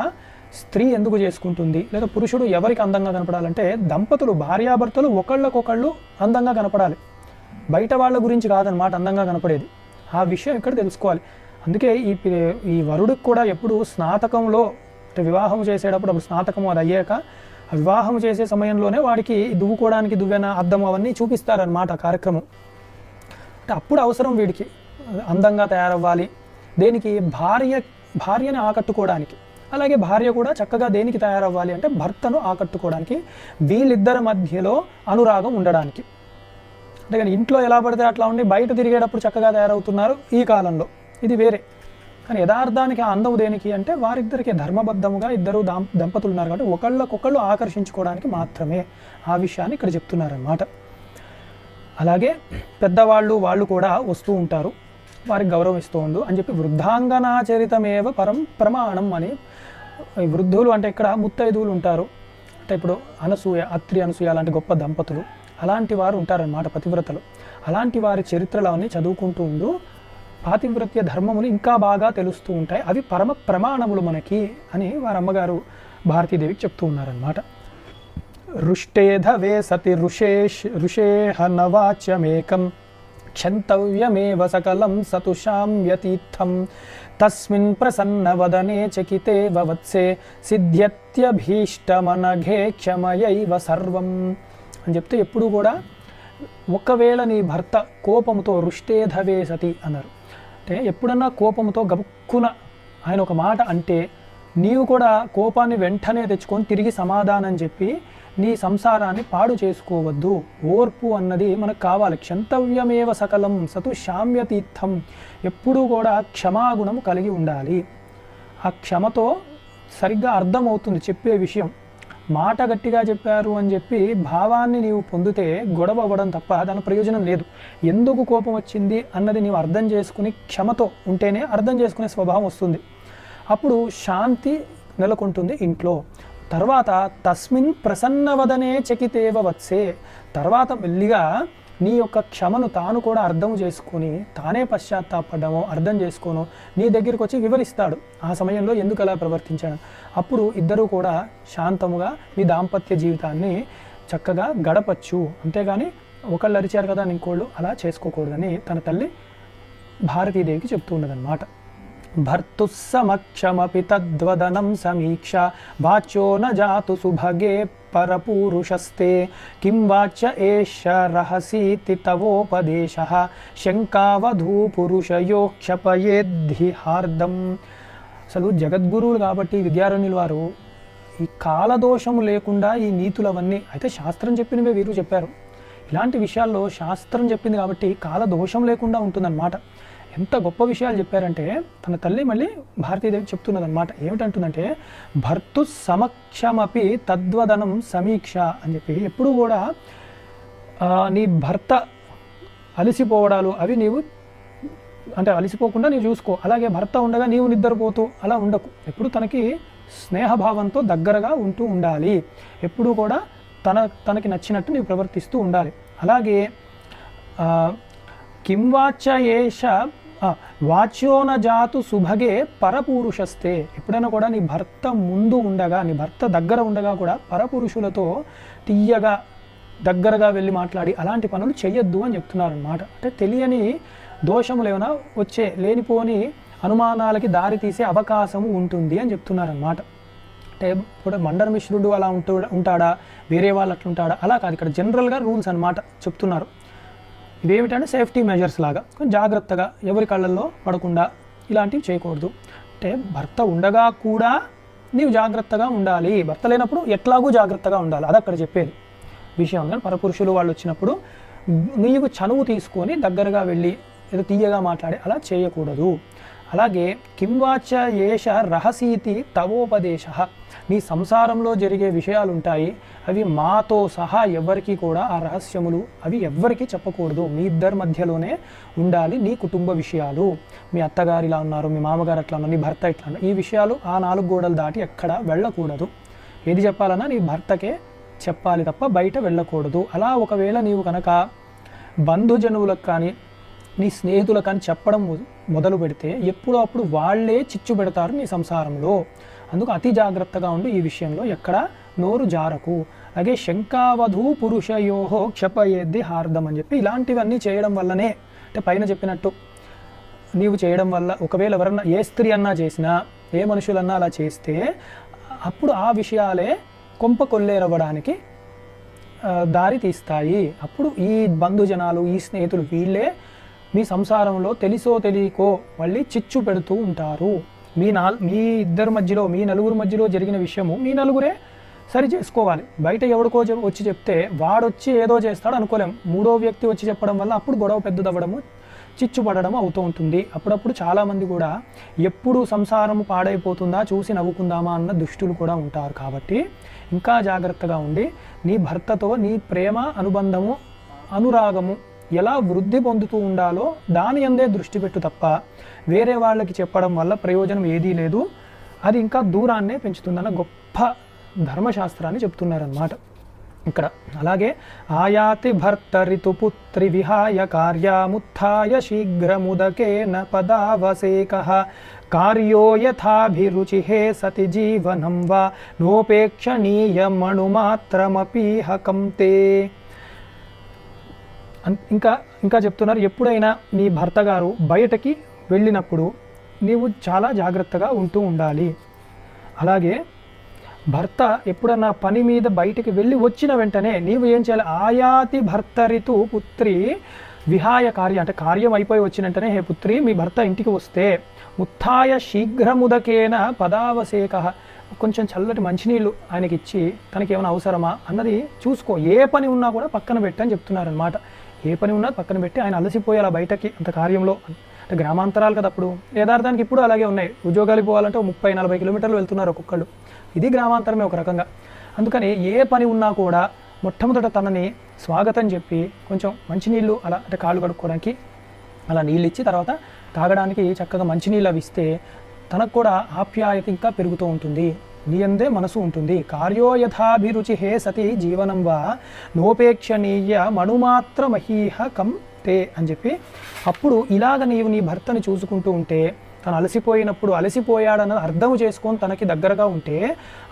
స్త్రీ ఎందుకు చేసుకుంటుంది, లేదా పురుషుడు ఎవరికి అందంగా కనపడాలంటే దంపతులు భార్యాభర్తలు ఒకళ్ళకొకళ్ళు అందంగా కనపడాలి, బయట వాళ్ళ గురించి కాదనమాట అందంగా కనపడేది. ఆ విషయం ఇక్కడ తెలుసుకోవాలి. అందుకే ఈ వరుడికి కూడా ఎప్పుడు స్నాతకంలో అంటే వివాహం చేసేటప్పుడు అప్పుడు స్నాతకం అది అయ్యాక ఆ వివాహం చేసే సమయంలోనే వాడికి దువ్వుకోవడానికి దువ్వెన అద్దం అవన్నీ చూపిస్తారనమాట కార్యక్రమం. అంటే అప్పుడు అవసరం వీడికి అందంగా తయారవ్వాలి. దేనికి? భార్యని ఆకట్టుకోవడానికి. అలాగే భార్య కూడా చక్కగా దేనికి తయారవ్వాలి అంటే భర్తను ఆకట్టుకోవడానికి, వీళ్ళిద్దరి మధ్యలో అనురాగం ఉండడానికి. అంటే కానీ ఇంట్లో ఎలా పడితే అట్లా ఉండి బయట తిరిగేటప్పుడు చక్కగా తయారవుతున్నారు ఈ కాలంలో, ఇది వేరే. కానీ యథార్థానికి ఆ అందం దేనికి అంటే వారిద్దరికి ధర్మబద్ధముగా ఇద్దరు దంపతులు ఉన్నారు కాబట్టి ఒకళ్ళకొకళ్ళు ఆకర్షించుకోవడానికి మాత్రమే. ఆ విషయాన్ని ఇక్కడ చెప్తున్నారన్నమాట. అలాగే వాళ్ళు కూడా వస్తూ ఉంటారు, వారికి గౌరవం ఇస్తూ ఉండు అని చెప్పి వృద్ధాంగనాచరితమేవ పరం ప్రమాణం అని. వృద్ధులు అంటే ఇక్కడ ముత్తైదువులు ఉంటారు, అంటే ఇప్పుడు అత్రి అనసూయ అలాంటి గొప్ప దంపతులు అలాంటి వారు ఉంటారన్నమాట పతివ్రతలు. అలాంటి వారి చరిత్రలవన్నీ చదువుకుంటూ ఉండు, పాతివ్రత్య ధర్మములు ఇంకా బాగా తెలుస్తూ ఉంటాయి, అవి పరమ ప్రమాణములు మనకి అని వారి అమ్మగారు భారతీదేవికి చెప్తూ ఉన్నారన్నమాట. రుష్టేధవే సతి ఋషేహ నవాచ్యమేకం క్షంతవ్యమేవ సకలం సతుషామ్యతీర్థం తస్మిన్ ప్రసన్నవదనే చకితే వత్సే సిద్ధ్యత్యభీష్టమనఘే క్షమయైవ సర్వం అని చెప్తే, ఎప్పుడు కూడా ఒకవేళ నీ భర్త కోపముతో రుష్టేధవే సతి అన్నారు అంటే, ఎప్పుడన్నా కోపముతో గబుక్కున ఆయన ఒక మాట అంటే నీవు కూడా కోపాన్ని వెంటనే తెచ్చుకొని తిరిగి సమాధానం చెప్పి నీ సంసారాన్ని పాడు చేసుకోవద్దు. ఓర్పు అన్నది మనకు కావాలి. క్షంతవ్యమేవ సకలం సతు శామ్యతీర్థం, ఎప్పుడూ కూడా క్షమాగుణము కలిగి ఉండాలి. ఆ క్షమతో సరిగ్గా అర్థమవుతుంది చెప్పే విషయం. మాట గట్టిగా చెప్పారు అని చెప్పి భావాన్ని నీవు పొందితే గొడవ అవ్వడం తప్ప దాని ప్రయోజనం లేదు. ఎందుకు కోపం వచ్చింది అన్నది నీవు అర్థం చేసుకుని క్షమతో ఉంటేనే అర్థం చేసుకునే స్వభావం వస్తుంది. అప్పుడు శాంతి నెలకొంటుంది ఇంట్లో. తర్వాత తస్మిన్ ప్రసన్నవదనే చకితేవ వత్సే, తర్వాత మెల్లిగా నీ యొక్క క్షమను తాను కూడా అర్థం చేసుకొని తానే పశ్చాత్తాపడమో అర్థం చేసుకోనో నీ దగ్గరికి వచ్చి వివరిస్తాడు ఆ సమయంలో ఎందుకు అలా ప్రవర్తించాడు. అప్పుడు ఇద్దరూ కూడా శాంతముగా మీ దాంపత్య జీవితాన్ని చక్కగా గడపచ్చు. అంతేగాని ఒకళ్ళు అరిచారు కదా ఇంకోళ్ళు అలా చేసుకోకూడదని తన తల్లి భారతీదేవికి చెప్తూ ఉన్నదన్నమాట. భర్తుస్సమక్షమపి తద్వదనం సమీక్ష వాచ్యో న జాతు సుభగే పరపూరుషస్తే కిం వాచ్య ఏష రహసీతి తవోపదేశః శంకావధూ పురుషయో క్షపయేద్ధి హార్దం. అసలు జగద్గురువులు కాబట్టి విద్యారణ్యులు వారు ఈ కాలదోషము లేకుండా ఈ నీతులవన్నీ అయితే శాస్త్రం చెప్పినవే వీరు చెప్పారు. ఇలాంటి విషయాల్లో శాస్త్రం చెప్పింది కాబట్టి కాలదోషం లేకుండా ఉంటుందన్నమాట. ఎంత గొప్ప విషయాలు చెప్పారంటే తన తల్లి మళ్ళీ భారతీదేవి చెప్తున్నదన్నమాట. ఏమిటంటుందంటే భర్తు సమక్షమపి తద్వదనం సమీక్ష అని చెప్పి, ఎప్పుడు కూడా నీ భర్త అలసిపోవడాలు అవి నీవు అంటే అలసిపోకుండా నీవు చూసుకో. అలాగే భర్త ఉండగా నీవు నిద్రపోతూ అలా ఉండకు. ఎప్పుడు తనకి స్నేహభావంతో దగ్గరగా ఉంటూ ఉండాలి. ఎప్పుడు కూడా తనకి నచ్చినట్టు నీవు ప్రవర్తిస్తూ ఉండాలి. అలాగే కిం వాచ్య ఏష వాచ్యోన జాతు సుభగే పరపురుషస్తే, ఎప్పుడైనా కూడా నీ భర్త ముందు ఉండగా నీ భర్త దగ్గర ఉండగా కూడా పరపురుషులతో తీయగా దగ్గరగా వెళ్ళి మాట్లాడి అలాంటి పనులు చెయ్యొద్దు అని చెప్తున్నారన్నమాట. అంటే తెలియని దోషములు ఏమైనా వచ్చే లేనిపోని అనుమానాలకి దారి తీసే అవకాశము ఉంటుంది అని చెప్తున్నారన్నమాట. అంటే ఇప్పుడు మండన మిశ్రుడు అలా ఉంటాడా, వేరే వాళ్ళు అట్లుంటాడా అలా కాదు, ఇక్కడ జనరల్గా రూల్స్ అన్నమాట చెప్తున్నారు. ఇవేమిటంటే సేఫ్టీ మెజర్స్ లాగా కొంచెం జాగ్రత్తగా ఎవరి కళ్ళల్లో పడకుండా ఇలాంటివి చేయకూడదు. అంటే భర్త ఉండగా కూడా నీవు జాగ్రత్తగా ఉండాలి, భర్త లేనప్పుడు ఎట్లాగూ జాగ్రత్తగా ఉండాలి, అది అక్కడ చెప్పేది విషయం. కానీ పరపురుషులు వాళ్ళు వచ్చినప్పుడు నీవు చనువు తీసుకొని దగ్గరగా వెళ్ళి ఏదో తీయగా మాట్లాడి అలా చేయకూడదు. అలాగే కింవాచ ఏష రహసీతి తవోపదేశ, నీ సంసారంలో జరిగే విషయాలు ఉంటాయి, అవి మాతో సహా ఎవరికి కూడా ఆ రహస్యములు అవి ఎవ్వరికీ చెప్పకూడదు. మీ ఇద్దరి మధ్యలోనే ఉండాలి నీ కుటుంబ విషయాలు. మీ అత్తగారు ఇలా ఉన్నారు, మీ మామగారు అట్లా ఉన్నారు, నీ భర్త ఇట్లా ఉన్నారు, ఈ విషయాలు ఆ 4 గోడలు దాటి ఎక్కడ వెళ్ళకూడదు. ఏది చెప్పాలన్నా నీ భర్తకే చెప్పాలి తప్ప బయట వెళ్ళకూడదు. అలా ఒకవేళ నీవు కనుక బంధుజనువులకు కానీ నీ స్నేహితులకు కానీ చెప్పడం మొదలు పెడితే ఎప్పుడో అప్పుడు వాళ్ళే చిచ్చు పెడతారు నీ సంసారంలో. అందుకు అతి జాగ్రత్తగా ఉండు ఈ విషయంలో, ఎక్కడ నోరు జారకు. అలాగే శంకావధూ పురుషయోహో క్షపయేద్ధి హార్దం అని చెప్పి ఇలాంటివన్నీ చేయడం వల్లనే, అంటే పైన చెప్పినట్టు నీవు చేయడం వల్ల ఒకవేళ ఎవరన్నా ఏ స్త్రీ అన్నా చేసినా ఏ మనుషులన్నా అలా చేస్తే అప్పుడు ఆ విషయాలే కొంప కొల్లేరవ్వడానికి దారి తీస్తాయి. అప్పుడు ఈ బంధుజనాలు ఈ స్నేహితులు వీళ్ళే మీ సంసారంలో తెలిసో తెలియకో మళ్ళీ చిచ్చు పెడుతూ ఉంటారు. మీ ఇద్దరి మధ్యలో మీ నలుగురు మధ్యలో జరిగిన విషయము మీ నలుగురే సరి చేసుకోవాలి. బయట ఎవడికో వచ్చి చెప్తే వాడొచ్చి ఏదో చేస్తాడు అనుకోలేం, 3వ వ్యక్తి వచ్చి చెప్పడం వల్ల అప్పుడు గొడవ పెద్దదవ్వడము చిచ్చు పడడం అవుతూ ఉంటుంది. అప్పుడప్పుడు చాలామంది కూడా ఎప్పుడు సంసారము పాడైపోతుందా చూసి నవ్వుకుందామా అన్న దుష్టులు కూడా ఉంటారు. కాబట్టి ఇంకా జాగ్రత్తగా ఉండి నీ భర్తతో నీ ప్రేమ అనుబంధము అనురాగము ఎలా వృద్ధి పొందుతూ ఉండాలో దాని అందే దృష్టి పెట్టు తప్ప వేరే వాళ్ళకి చెప్పడం వల్ల ప్రయోజనం ఏదీ లేదు, అది ఇంకా దూరాన్నే పెంచుతుందన్న గొప్ప ధర్మశాస్త్రాన్ని చెప్తున్నారన్నమాట. ఇక్కడ అలాగే ఆయాతి భర్తరితుపుత్రి విహాయ కార్యాముత్థాయ శీఘ్రముదకేన పదావసేకః కార్యో యథాభిరుచిః సతి జీవనం వా నోపేక్షణీయమణుమాత్రమపీహ కంతే. ఇంకా చెప్తున్నారు, ఎప్పుడైనా నీ భర్త గారు బయటకి వెళ్ళినప్పుడు నీవు చాలా జాగ్రత్తగా ఉంటూ ఉండాలి. అలాగే భర్త ఎప్పుడన్నా పని మీద బయటికి వెళ్ళి వచ్చిన వెంటనే నీవు ఏం చేయాలి, ఆయాతి భర్తరితు పుత్రి విహాయ కార్య, అంటే కార్యం అయిపోయి వచ్చిన వెంటనే హే పుత్రి మీ భర్త ఇంటికి వస్తే ఉత్థాయ శీఘ్రముదకేన పదావసేకః, కొంచెం చల్లటి మంచినీళ్ళు ఆయనకి ఇచ్చి తనకి ఏమైనా అవసరమా అన్నది చూసుకో. ఏ పని ఉన్నా కూడా పక్కన పెట్టని చెప్తున్నారనమాట. ఏ పని ఉన్నా పక్కన పెట్టి ఆయన అలసిపోయేలా బయటకి అంత కార్యంలో. అంటే గ్రామాంతరాలు కదా అప్పుడు, యథార్థానికి ఇప్పుడు అలాగే ఉన్నాయి. ఉద్యోగాలకు పోవాలంటే 30-40 కిలోమీటర్లు వెళ్తున్నారు ఒక్కొక్కళ్ళు. ఇది గ్రామాంతరమే ఒక రకంగా. అందుకని ఏ పని ఉన్నా కూడా మొట్టమొదట తనని స్వాగతం చెప్పి కొంచెం మంచినీళ్ళు అలా, అంటే కాళ్ళు కడుక్కోవడానికి అలా నీళ్ళు ఇచ్చి తర్వాత తాగడానికి చక్కగా మంచినీళ్ళు అవి ఇస్తే తనకు కూడా ఆప్యాయత ఇంకా పెరుగుతూ ఉంటుంది, నీ అందే మనసు ఉంటుంది. కార్యో యథాభిరుచి హే సతి జీవనం వా నోపేక్షణీయ మణుమాత్ర మహీహ కం తే అని చెప్పి, అప్పుడు ఇలాగ నీవు నీ భర్తని చూసుకుంటూ ఉంటే తను అలసిపోయినప్పుడు అలసిపోయాడన్నది అర్థం చేసుకొని తనకి దగ్గరగా ఉంటే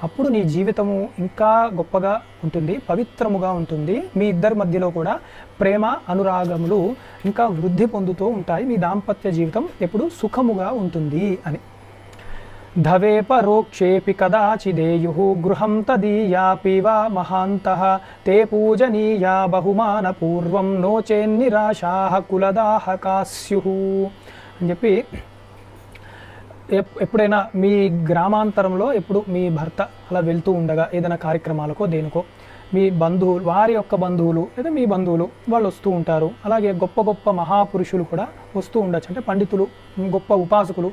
అప్పుడు నీ జీవితము ఇంకా గొప్పగా ఉంటుంది, పవిత్రముగా ఉంటుంది. మీ ఇద్దరి మధ్యలో కూడా ప్రేమ అనురాగములు ఇంకా వృద్ధి పొందుతూ ఉంటాయి. మీ దాంపత్య జీవితం ఎప్పుడు సుఖముగా ఉంటుంది అని. ధవే పరోక్షేపి కదాచిదేయుః గృహం తదీయాపి వా మహాంతః తే పూజనీయా బహుమానపూర్వం నోచేన్నిరాశాః కులదాహకా స్యుః అని చెప్పి, ఎప్పుడైనా మీ గ్రామాంతరంలో ఎప్పుడు మీ భర్త అలా వెళ్తూ ఉండగా ఏదైనా కార్యక్రమాలకో దేనికో మీ బంధువులు, వారి యొక్క బంధువులు లేదా మీ బంధువులు వాళ్ళు వస్తూ ఉంటారు. అలాగే గొప్ప గొప్ప మహాపురుషులు కూడా వస్తూ ఉండొచ్చు, అంటే పండితులు, గొప్ప ఉపాసకులు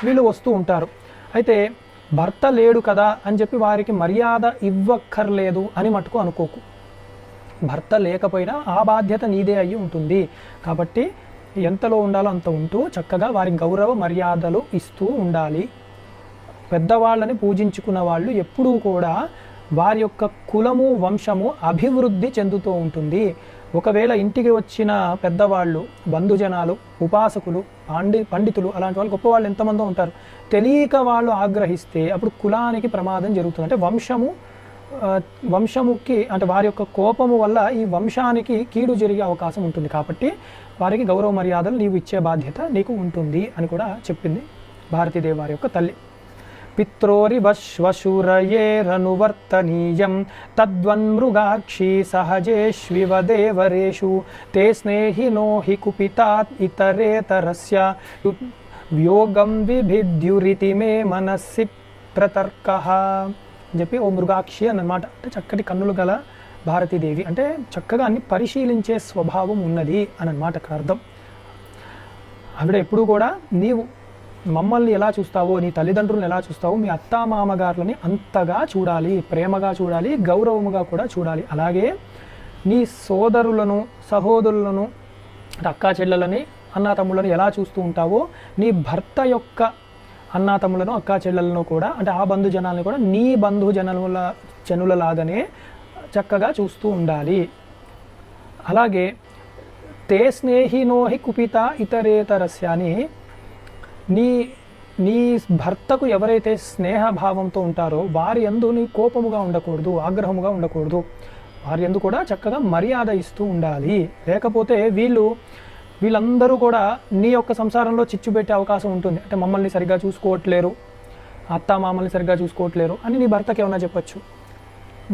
వీళ్ళు వస్తూ ఉంటారు. అయితే భర్త లేడు కదా అని చెప్పి వారికి మర్యాద ఇవ్వక్కర్లేదు అని మటుకు అనుకోకు. భర్త లేకపోయినా ఆ బాధ్యత నీదే అయ్యి ఉంటుంది. కాబట్టి ఎంతలో ఉండాలో అంత ఉంటూ చక్కగా వారి గౌరవ మర్యాదలు ఇస్తూ ఉండాలి. పెద్దవాళ్ళని పూజించుకున్న వాళ్ళు ఎప్పుడూ కూడా వారి యొక్క కులము వంశము అభివృద్ధి చెందుతూ ఉంటుంది. ఒకవేళ ఇంటికి వచ్చిన పెద్దవాళ్ళు, బంధుజనాలు, ఉపాసకులు, పండితులు అలాంటి వాళ్ళు గొప్పవాళ్ళు ఎంతమందో ఉంటారు, తెలియక వాళ్ళు ఆగ్రహిస్తే అప్పుడు కులానికి ప్రమాదం జరుగుతుంది. అంటే వంశముకి, అంటే వారి యొక్క కోపము వల్ల ఈ వంశానికి కీడు జరిగే అవకాశం ఉంటుంది. కాబట్టి వారికి గౌరవ మర్యాదలు నీవు ఇచ్చే బాధ్యత నీకు ఉంటుంది అని కూడా చెప్పింది భారతీదేవి వారి యొక్క తల్లి. పిత్రోరివశ్వశూరయేరనువర్తనీయం తద్వన్మృగాక్షీ సహజేష్వివ దేవరేషు తే స్నేహినో హి కుపితాత్ ఇతరేతరస్య వ్యోగం విభిద్యురితి మే మనస్సి ప్రతర్కః అని చెప్పి ఓ మృగాక్షి అన్నమాట. అంటే చక్కటి కన్నులు గల భారతీదేవి, అంటే చక్కగా అన్ని పరిశీలించే స్వభావం ఉన్నది అని అన్నమాట అక్కడ అర్థం. ఆవిడ ఎప్పుడు కూడా నీవు మమ్మల్ని ఎలా చూస్తావో, నీ తల్లిదండ్రులను ఎలా చూస్తావో, మీ అత్తామామగారులని అంతగా చూడాలి, ప్రేమగా చూడాలి, గౌరవముగా కూడా చూడాలి. అలాగే నీ సోదరులను, సహోదరులను, అంటే అక్కా చెల్లెలని, అన్నాతమ్ములను ఎలా చూస్తూ ఉంటావో నీ భర్త యొక్క అన్నాతమ్ములను, అక్కా చెల్లెలను కూడా, అంటే ఆ బంధుజనాలను కూడా నీ జనులలాగానే చక్కగా చూస్తూ ఉండాలి. అలాగే తే స్నేహినోహి కుపిత ఇతరేతరస్య అని, నీ భర్తకు ఎవరైతే స్నేహభావంతో ఉంటారో వారి యందు నీ కోపముగా ఉండకూడదు, ఆగ్రహముగా ఉండకూడదు. వారి యందు కూడా చక్కగా మర్యాద ఇస్తూ ఉండాలి. లేకపోతే వీళ్ళందరూ కూడా నీ యొక్క సంసారంలో చిచ్చు పెట్టే అవకాశం ఉంటుంది. అంటే మమ్మల్ని సరిగ్గా చూసుకోవట్లేరు, అత్త మామల్ని సరిగ్గా చూసుకోవట్లేరు అని నీ భర్తకి ఏమన్నా చెప్పచ్చు.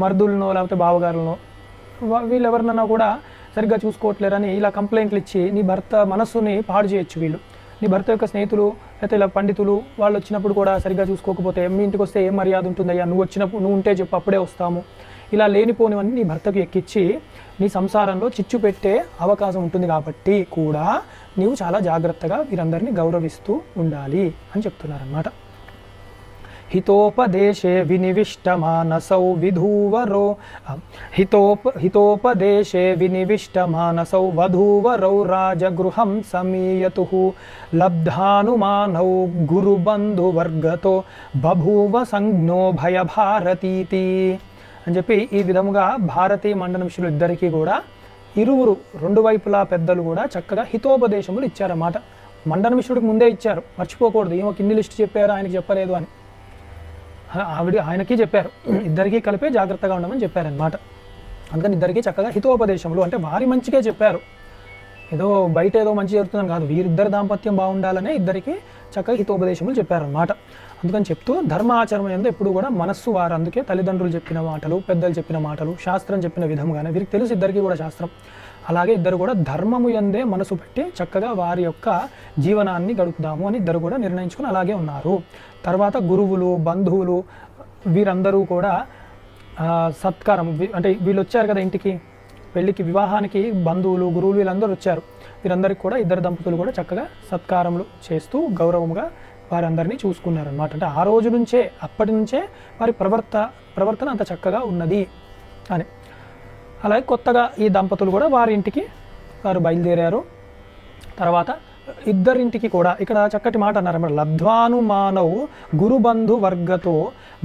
మర్దులనో లేకపోతే బావగారులనో వీళ్ళెవరినన్నా కూడా సరిగ్గా చూసుకోవట్లేరని ఇలా కంప్లైంట్లు ఇచ్చి నీ భర్త మనస్సుని పాడు చేయొచ్చు. వీళ్ళు నీ భర్త యొక్క స్నేహితులు లేకపోతే ఇలా పండితులు వాళ్ళు వచ్చినప్పుడు కూడా సరిగ్గా చూసుకోకపోతే, మీ ఇంటికి వస్తే ఏం మర్యాద ఉంటుందయ్యా, నువ్వు ఉంటే చెప్పు అప్పుడే వస్తాము, ఇలా లేనిపోనివన్నీ నీ భర్తకు ఎక్కించి నీ సంసారంలో చిచ్చు పెట్టే అవకాశం ఉంటుంది. కాబట్టి కూడా నీవు చాలా జాగ్రత్తగా వీరందరినీ గౌరవిస్తూ ఉండాలి అని చెప్తున్నారన్నమాట. హితోపదేశే వినివిష్టమానసౌ విధూవరో హితోపదేశే వినివిష్టమానసౌ వధూవరౌ రాజగృహం సమీయతుః లబ్ధానుమానౌ గురుబంధువర్గతో బభూవ సంజ్ఞో భయభారతీతి అని చెప్పి ఈ విధముగా భారతీ మండన మిశ్రులు ఇద్దరికీ కూడా ఇరువురు రెండు వైపులా పెద్దలు కూడా చక్కగా హితోపదేశములు ఇచ్చారన్నమాట. మండన మిశ్రుడికి ముందే ఇచ్చారు, మర్చిపోకూడదు, ఏమో కిన్ని లిస్ట్ చెప్పారు ఆయనకి చెప్పలేదు అని. ఆయనకి చెప్పారు, ఇద్దరికీ కలిపే జాగ్రత్తగా ఉండమని చెప్పారనమాట. అందుకని ఇద్దరికీ చక్కగా హితోపదేశములు అంటే వారి మంచికే చెప్పారు, ఏదో బయట ఏదో మంచి జరుగుతుందని కాదు, వీరిద్దరి దాంపత్యం బాగుండాలనే ఇద్దరికి చక్కగా హితోపదేశములు చెప్పారనమాట. అందుకని చెప్తూ ధర్మాచరణ యందు ఎప్పుడు కూడా మనస్సు వారు, అందుకే తల్లిదండ్రులు చెప్పిన మాటలు, పెద్దలు చెప్పిన మాటలు, శాస్త్రం చెప్పిన విధంగానే వీరికి తెలుసు ఇద్దరికి కూడా శాస్త్రం, అలాగే ఇద్దరు కూడా ధర్మము యందే మనసు పెట్టి చక్కగా వారి యొక్క జీవనాన్ని గడుపుదాము అని ఇద్దరు కూడా నిర్ణయించుకుని అలాగే ఉన్నారు. తర్వాత గురువులు, బంధువులు వీరందరూ కూడా సత్కారం, అంటే వీళ్ళు వచ్చారు కదా ఇంటికి పెళ్ళికి, వివాహానికి బంధువులు, గురువులు వీళ్ళందరూ వచ్చారు. వీరందరికీ కూడా ఇద్దరు దంపతులు కూడా చక్కగా సత్కారములు చేస్తూ గౌరవముగా వారందరినీ చూసుకున్నారనమాట. అంటే ఆ రోజు నుంచే, అప్పటి నుంచే వారి ప్రవర్తన అంత చక్కగా ఉన్నది అని. అలాగే కొత్తగా ఈ దంపతులు కూడా వారి ఇంటికి వారు బయలుదేరారు. తర్వాత ఇద్దరింటికి కూడా ఇక్కడ చక్కటి మాట అన్నారు అన్నమాట. లబ్ధ్వానుమానౌ గురుబంధు వర్గతో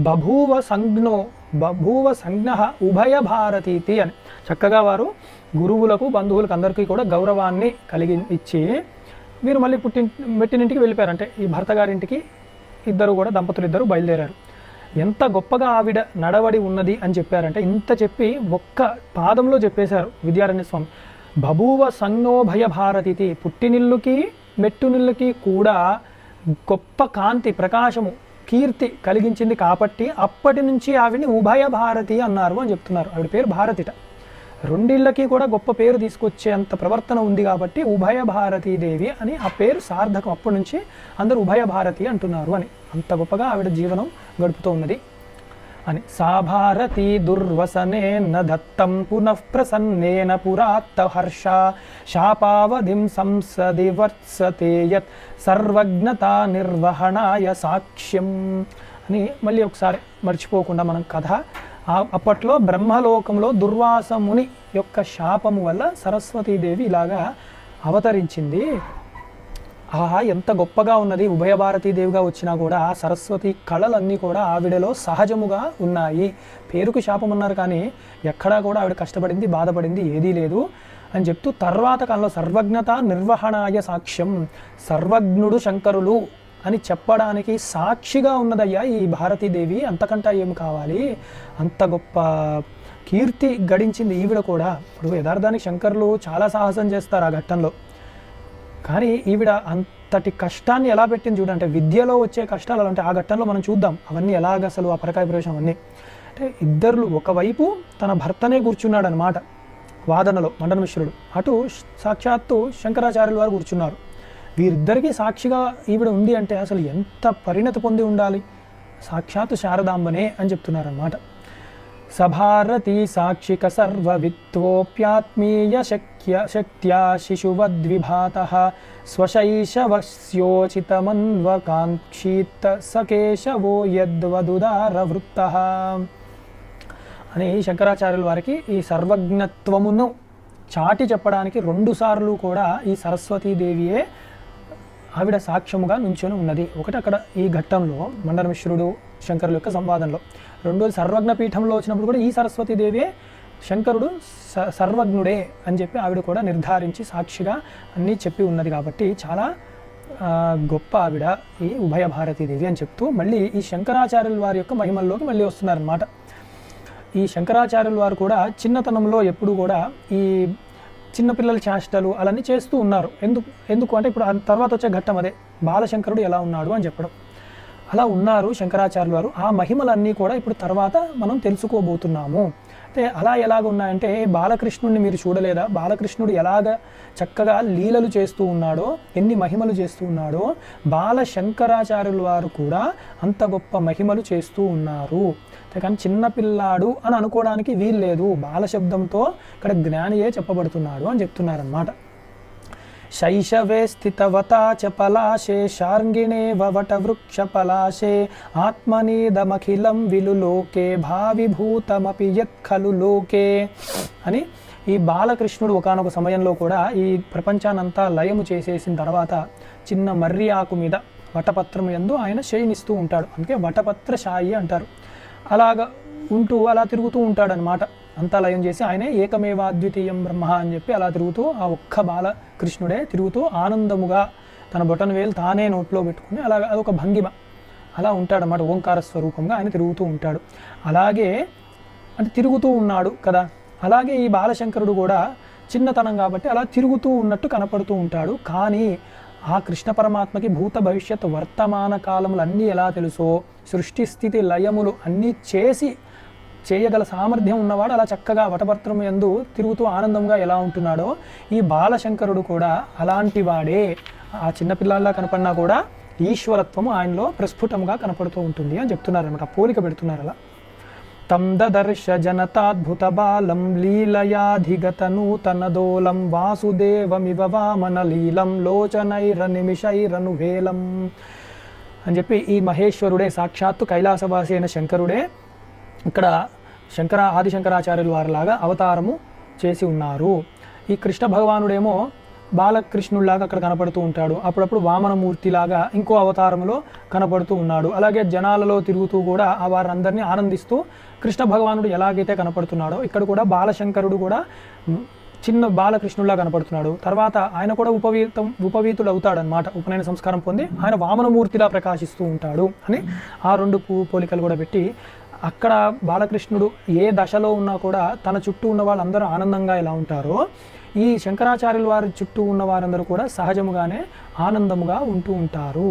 బభూవ సంజ్ఞ ఉభయ భారతీతి అని చక్కగా వారు గురువులకు, బంధువులకు అందరికీ కూడా గౌరవాన్ని కలిగి ఇచ్చి వీరు మళ్ళీ మెట్టినింటికి వెళ్ళిపోయారు. అంటే ఈ భర్త గారింటికి ఇద్దరు కూడా దంపతులు ఇద్దరు బయలుదేరారు. ఎంత గొప్పగా ఆవిడ నడవడి ఉన్నది అని చెప్పారంటే, ఇంత చెప్పి ఒక్క పాదంలో చెప్పేశారు విద్యారణ్య స్వామి. బభూవ సంజ్ఞోభయ భారతితి, పుట్టినిల్లుకి మెట్టునిల్లుకి కూడా గొప్ప కాంతి, ప్రకాశము, కీర్తి కలిగించింది కాబట్టి అప్పటి నుంచి ఆవిడని ఉభయ భారతి అన్నారు అని చెప్తున్నారు. ఆవిడ పేరు భారతిట, రెండిళ్ళకి కూడా గొప్ప పేరు తీసుకొచ్చేంత ప్రవర్తన ఉంది కాబట్టి ఉభయ భారతీదేవి అని ఆ పేరు సార్థకం. అప్పటి నుంచి అందరూ ఉభయ భారతి అంటున్నారు అని, అంత గొప్పగా ఆవిడ జీవనం గడుపుతూ ఉన్నది అని. సా భారతీ దుర్వసనేన దత్తం పునః ప్రసన్నేన పురాత్త హర్ష శాపావధిం సంసది వర్త్సతే యత్ సర్వజ్ఞతా నిర్వహణాయ సాక్ష్యం అని మళ్ళీ ఒకసారి మర్చిపోకుండా మనం కథ. అప్పట్లో బ్రహ్మలోకంలో దుర్వాస ముని యొక్క శాపము వల్ల సరస్వతీదేవి ఇలాగా అవతరించింది. ఆహా, ఎంత గొప్పగా ఉన్నది. ఉభయ భారతీదేవిగా వచ్చినా కూడా ఆ సరస్వతి కళలన్నీ కూడా ఆవిడలో సహజముగా ఉన్నాయి. పేరుకు శాపం ఉన్నారు కానీ ఎక్కడా కూడా ఆవిడ కష్టపడింది, బాధపడింది ఏదీ లేదు అని చెప్తూ తర్వాత కాలంలో సర్వజ్ఞత నిర్వహణాయ సాక్ష్యం, సర్వజ్ఞుడు శంకరులు అని చెప్పడానికి సాక్షిగా ఉన్నదయ్యా ఈ భారతీదేవి, అంతకంటా ఏం కావాలి, అంత గొప్ప కీర్తి గడించింది ఈవిడ కూడా. ఇప్పుడు యథార్థానికి శంకరులు చాలా సాహసం చేస్తారు ఆ ఘట్టంలో, కానీ ఈవిడ అంతటి కష్టాన్ని ఎలా పెట్టింది చూడంటే, విద్యలో వచ్చే కష్టాలు అంటే ఆ ఘట్టంలో మనం చూద్దాం అవన్నీ ఎలాగ అసలు ఆ పరకాయ ప్రవేశం అన్నీ. అంటే ఇద్దరు ఒకవైపు తన భర్తనే కూర్చున్నాడు అనమాట వాదనలో మండన మిశ్రుడు, అటు సాక్షాత్తు శంకరాచార్యుల వారు కూర్చున్నారు. వీరిద్దరికీ సాక్షిగా ఈవిడ ఉంది అంటే అసలు ఎంత పరిణతి పొంది ఉండాలి, సాక్షాత్తు శారదాంబనే అని చెప్తున్నారన్నమాట. సభారతి సాక్షిక సర్వవిత్వోప్యాత్మీయ శక్త్యా శిశువద్విభాతః స్వశైశవస్యోచితమన్వకాంక్షీత సకేశవో యద్వదుదారవృత్తః అని శంకరాచార్యుల వారికి ఈ సర్వజ్ఞత్వమును చాటి చెప్పడానికి 2 సార్లు కూడా ఈ సరస్వతీదేవియే ఆవిడ సాక్ష్యముగా నుంచొని ఉన్నది. ఒకటి అక్కడ ఈ ఘట్టంలో మండన మిశ్రుడు శంకరుల యొక్క సంవాదంలో, రెండోది సర్వజ్ఞ పీఠంలో వచ్చినప్పుడు కూడా ఈ సరస్వతీదేవియే శంకరుడు సర్వజ్ఞుడే అని చెప్పి ఆవిడ కూడా నిర్ధారించి సాక్షిగా అన్నీ చెప్పి ఉన్నది. కాబట్టి చాలా గొప్ప ఆవిడ ఈ ఉభయ భారతీదేవి అని చెప్తూ మళ్ళీ ఈ శంకరాచార్యుల వారి యొక్క మహిమల్లోకి మళ్ళీ వస్తున్నారన్నమాట. ఈ శంకరాచార్యుల వారు కూడా చిన్నతనంలో ఎప్పుడు కూడా ఈ చిన్నపిల్లల చేష్టలు అలాన్నీ చేస్తూ ఉన్నారు. ఎందుకు అంటే ఇప్పుడు తర్వాత వచ్చే ఘట్టం అదే, బాలశంకరుడు ఎలా ఉన్నాడు అని చెప్పడం. అలా ఉన్నారు శంకరాచార్యుల వారు. ఆ మహిమలన్నీ కూడా ఇప్పుడు తర్వాత మనం తెలుసుకోబోతున్నాము. అంటే అలా ఎలాగ ఉన్నాయంటే, బాలకృష్ణుడిని మీరు చూడలేదా, బాలకృష్ణుడు ఎలాగ చక్కగా లీలలు చేస్తూ ఉన్నాడో, ఎన్ని మహిమలు చేస్తూ ఉన్నాడో, బాల శంకరాచార్యుల వారు కూడా అంత గొప్ప మహిమలు చేస్తూ ఉన్నారు. కానీ చిన్నపిల్లాడు అని అనుకోవడానికి వీలు లేదు, బాలశబ్దంతో ఇక్కడ జ్ఞానియే చెప్పబడుతున్నాడు అని చెప్తున్నారన్నమాట. శైశవే స్థితవతా చ పలాశే శార్ంగిణే వవట వృక్ష పలాశే ఆత్మనీదమఖిలం విలులోకే భావిభూతమపి యత్ ఖలు లోకే అని ఈ బాలకృష్ణుడు ఒకానొక సమయంలో కూడా ఈ ప్రపంచానంతా లయము చేసేసిన తర్వాత చిన్న మర్రి ఆకు మీద వటపత్రం యందు ఆయన శయనిస్తూ ఉంటాడు. అందుకే వటపత్ర శాయి అంటారు. అలాగా ఉంటూ అలా తిరుగుతూ ఉంటాడనమాట. అంతా లయం చేసి ఆయనే ఏకమేవాద్వితీయం బ్రహ్మ అని చెప్పి అలా తిరుగుతూ ఆ ఒక్క బాలకృష్ణుడే తిరుగుతూ ఆనందముగా తన బొటన వేలు తానే నోట్లో పెట్టుకుని అలా అదొక భంగిమ అలా ఉంటాడన్నమాట. ఓంకార స్వరూపంగా ఆయన తిరుగుతూ ఉంటాడు. అలాగే అంటే తిరుగుతూ ఉన్నాడు కదా, అలాగే ఈ బాలశంకరుడు కూడా చిన్నతనం కాబట్టి అలా తిరుగుతూ ఉన్నట్టు కనపడుతూ ఉంటాడు. కానీ ఆ కృష్ణ పరమాత్మకి భూత భవిష్యత్ వర్తమాన కాలములు అన్నీ ఎలా తెలుసో, సృష్టి స్థితి లయములు అన్నీ చేయగల సామర్థ్యం ఉన్నవాడు అలా చక్కగా వటపత్రం యందు తిరుగుతూ ఆనందంగా ఎలా ఉంటున్నాడో ఈ బాలశంకరుడు కూడా అలాంటి వాడే. ఆ చిన్నపిల్లల్లా కనపడినా కూడా ఈశ్వరత్వము ఆయనలో ప్రస్ఫుటంగా కనపడుతూ ఉంటుంది అని చెప్తున్నారనమాట. పోలిక పెడుతున్నారు అలా. తం దదర్శ జనతాద్భుత బాలం లీలయాధిగత నూతనదోలం వాసుదేవమివ వామన లీలం లోచనైర నిమిషైరనువేలం అని చెప్పి ఈ మహేశ్వరుడే సాక్షాత్తు కైలాసవాసి అయిన శంకరుడే ఇక్కడ ఆదిశంకరాచార్యుల వారిలాగా అవతారము చేసి ఉన్నారు. ఈ కృష్ణ భగవానుడేమో బాలకృష్ణుడిలాగా అక్కడ కనపడుతూ ఉంటాడు. అప్పుడప్పుడు వామనమూర్తిలాగా ఇంకో అవతారంలో కనపడుతూ ఉన్నాడు. అలాగే జనాలలో తిరుగుతూ కూడా ఆ వారందరినీ ఆనందిస్తూ కృష్ణ భగవానుడు ఎలాగైతే కనపడుతున్నాడో ఇక్కడ కూడా బాలశంకరుడు కూడా చిన్న బాలకృష్ణుడిలా కనపడుతున్నాడు. తర్వాత ఆయన కూడా ఉపవీతుడు అవుతాడనమాట. ఉపనయన సంస్కారం పొంది ఆయన వామనమూర్తిలా ప్రకాశిస్తూ ఉంటాడు అని ఆ రెండు పోలికలు కూడా పెట్టి అక్కడ బాలకృష్ణుడు ఏ దశలో ఉన్నా కూడా తన చుట్టూ ఉన్న వాళ్ళందరూ ఆనందంగా ఎలా ఉంటారో ఈ శంకరాచార్యుల వారి చుట్టూ ఉన్న వారందరూ కూడా సహజముగానే ఆనందముగా ఉంటూ ఉంటారు.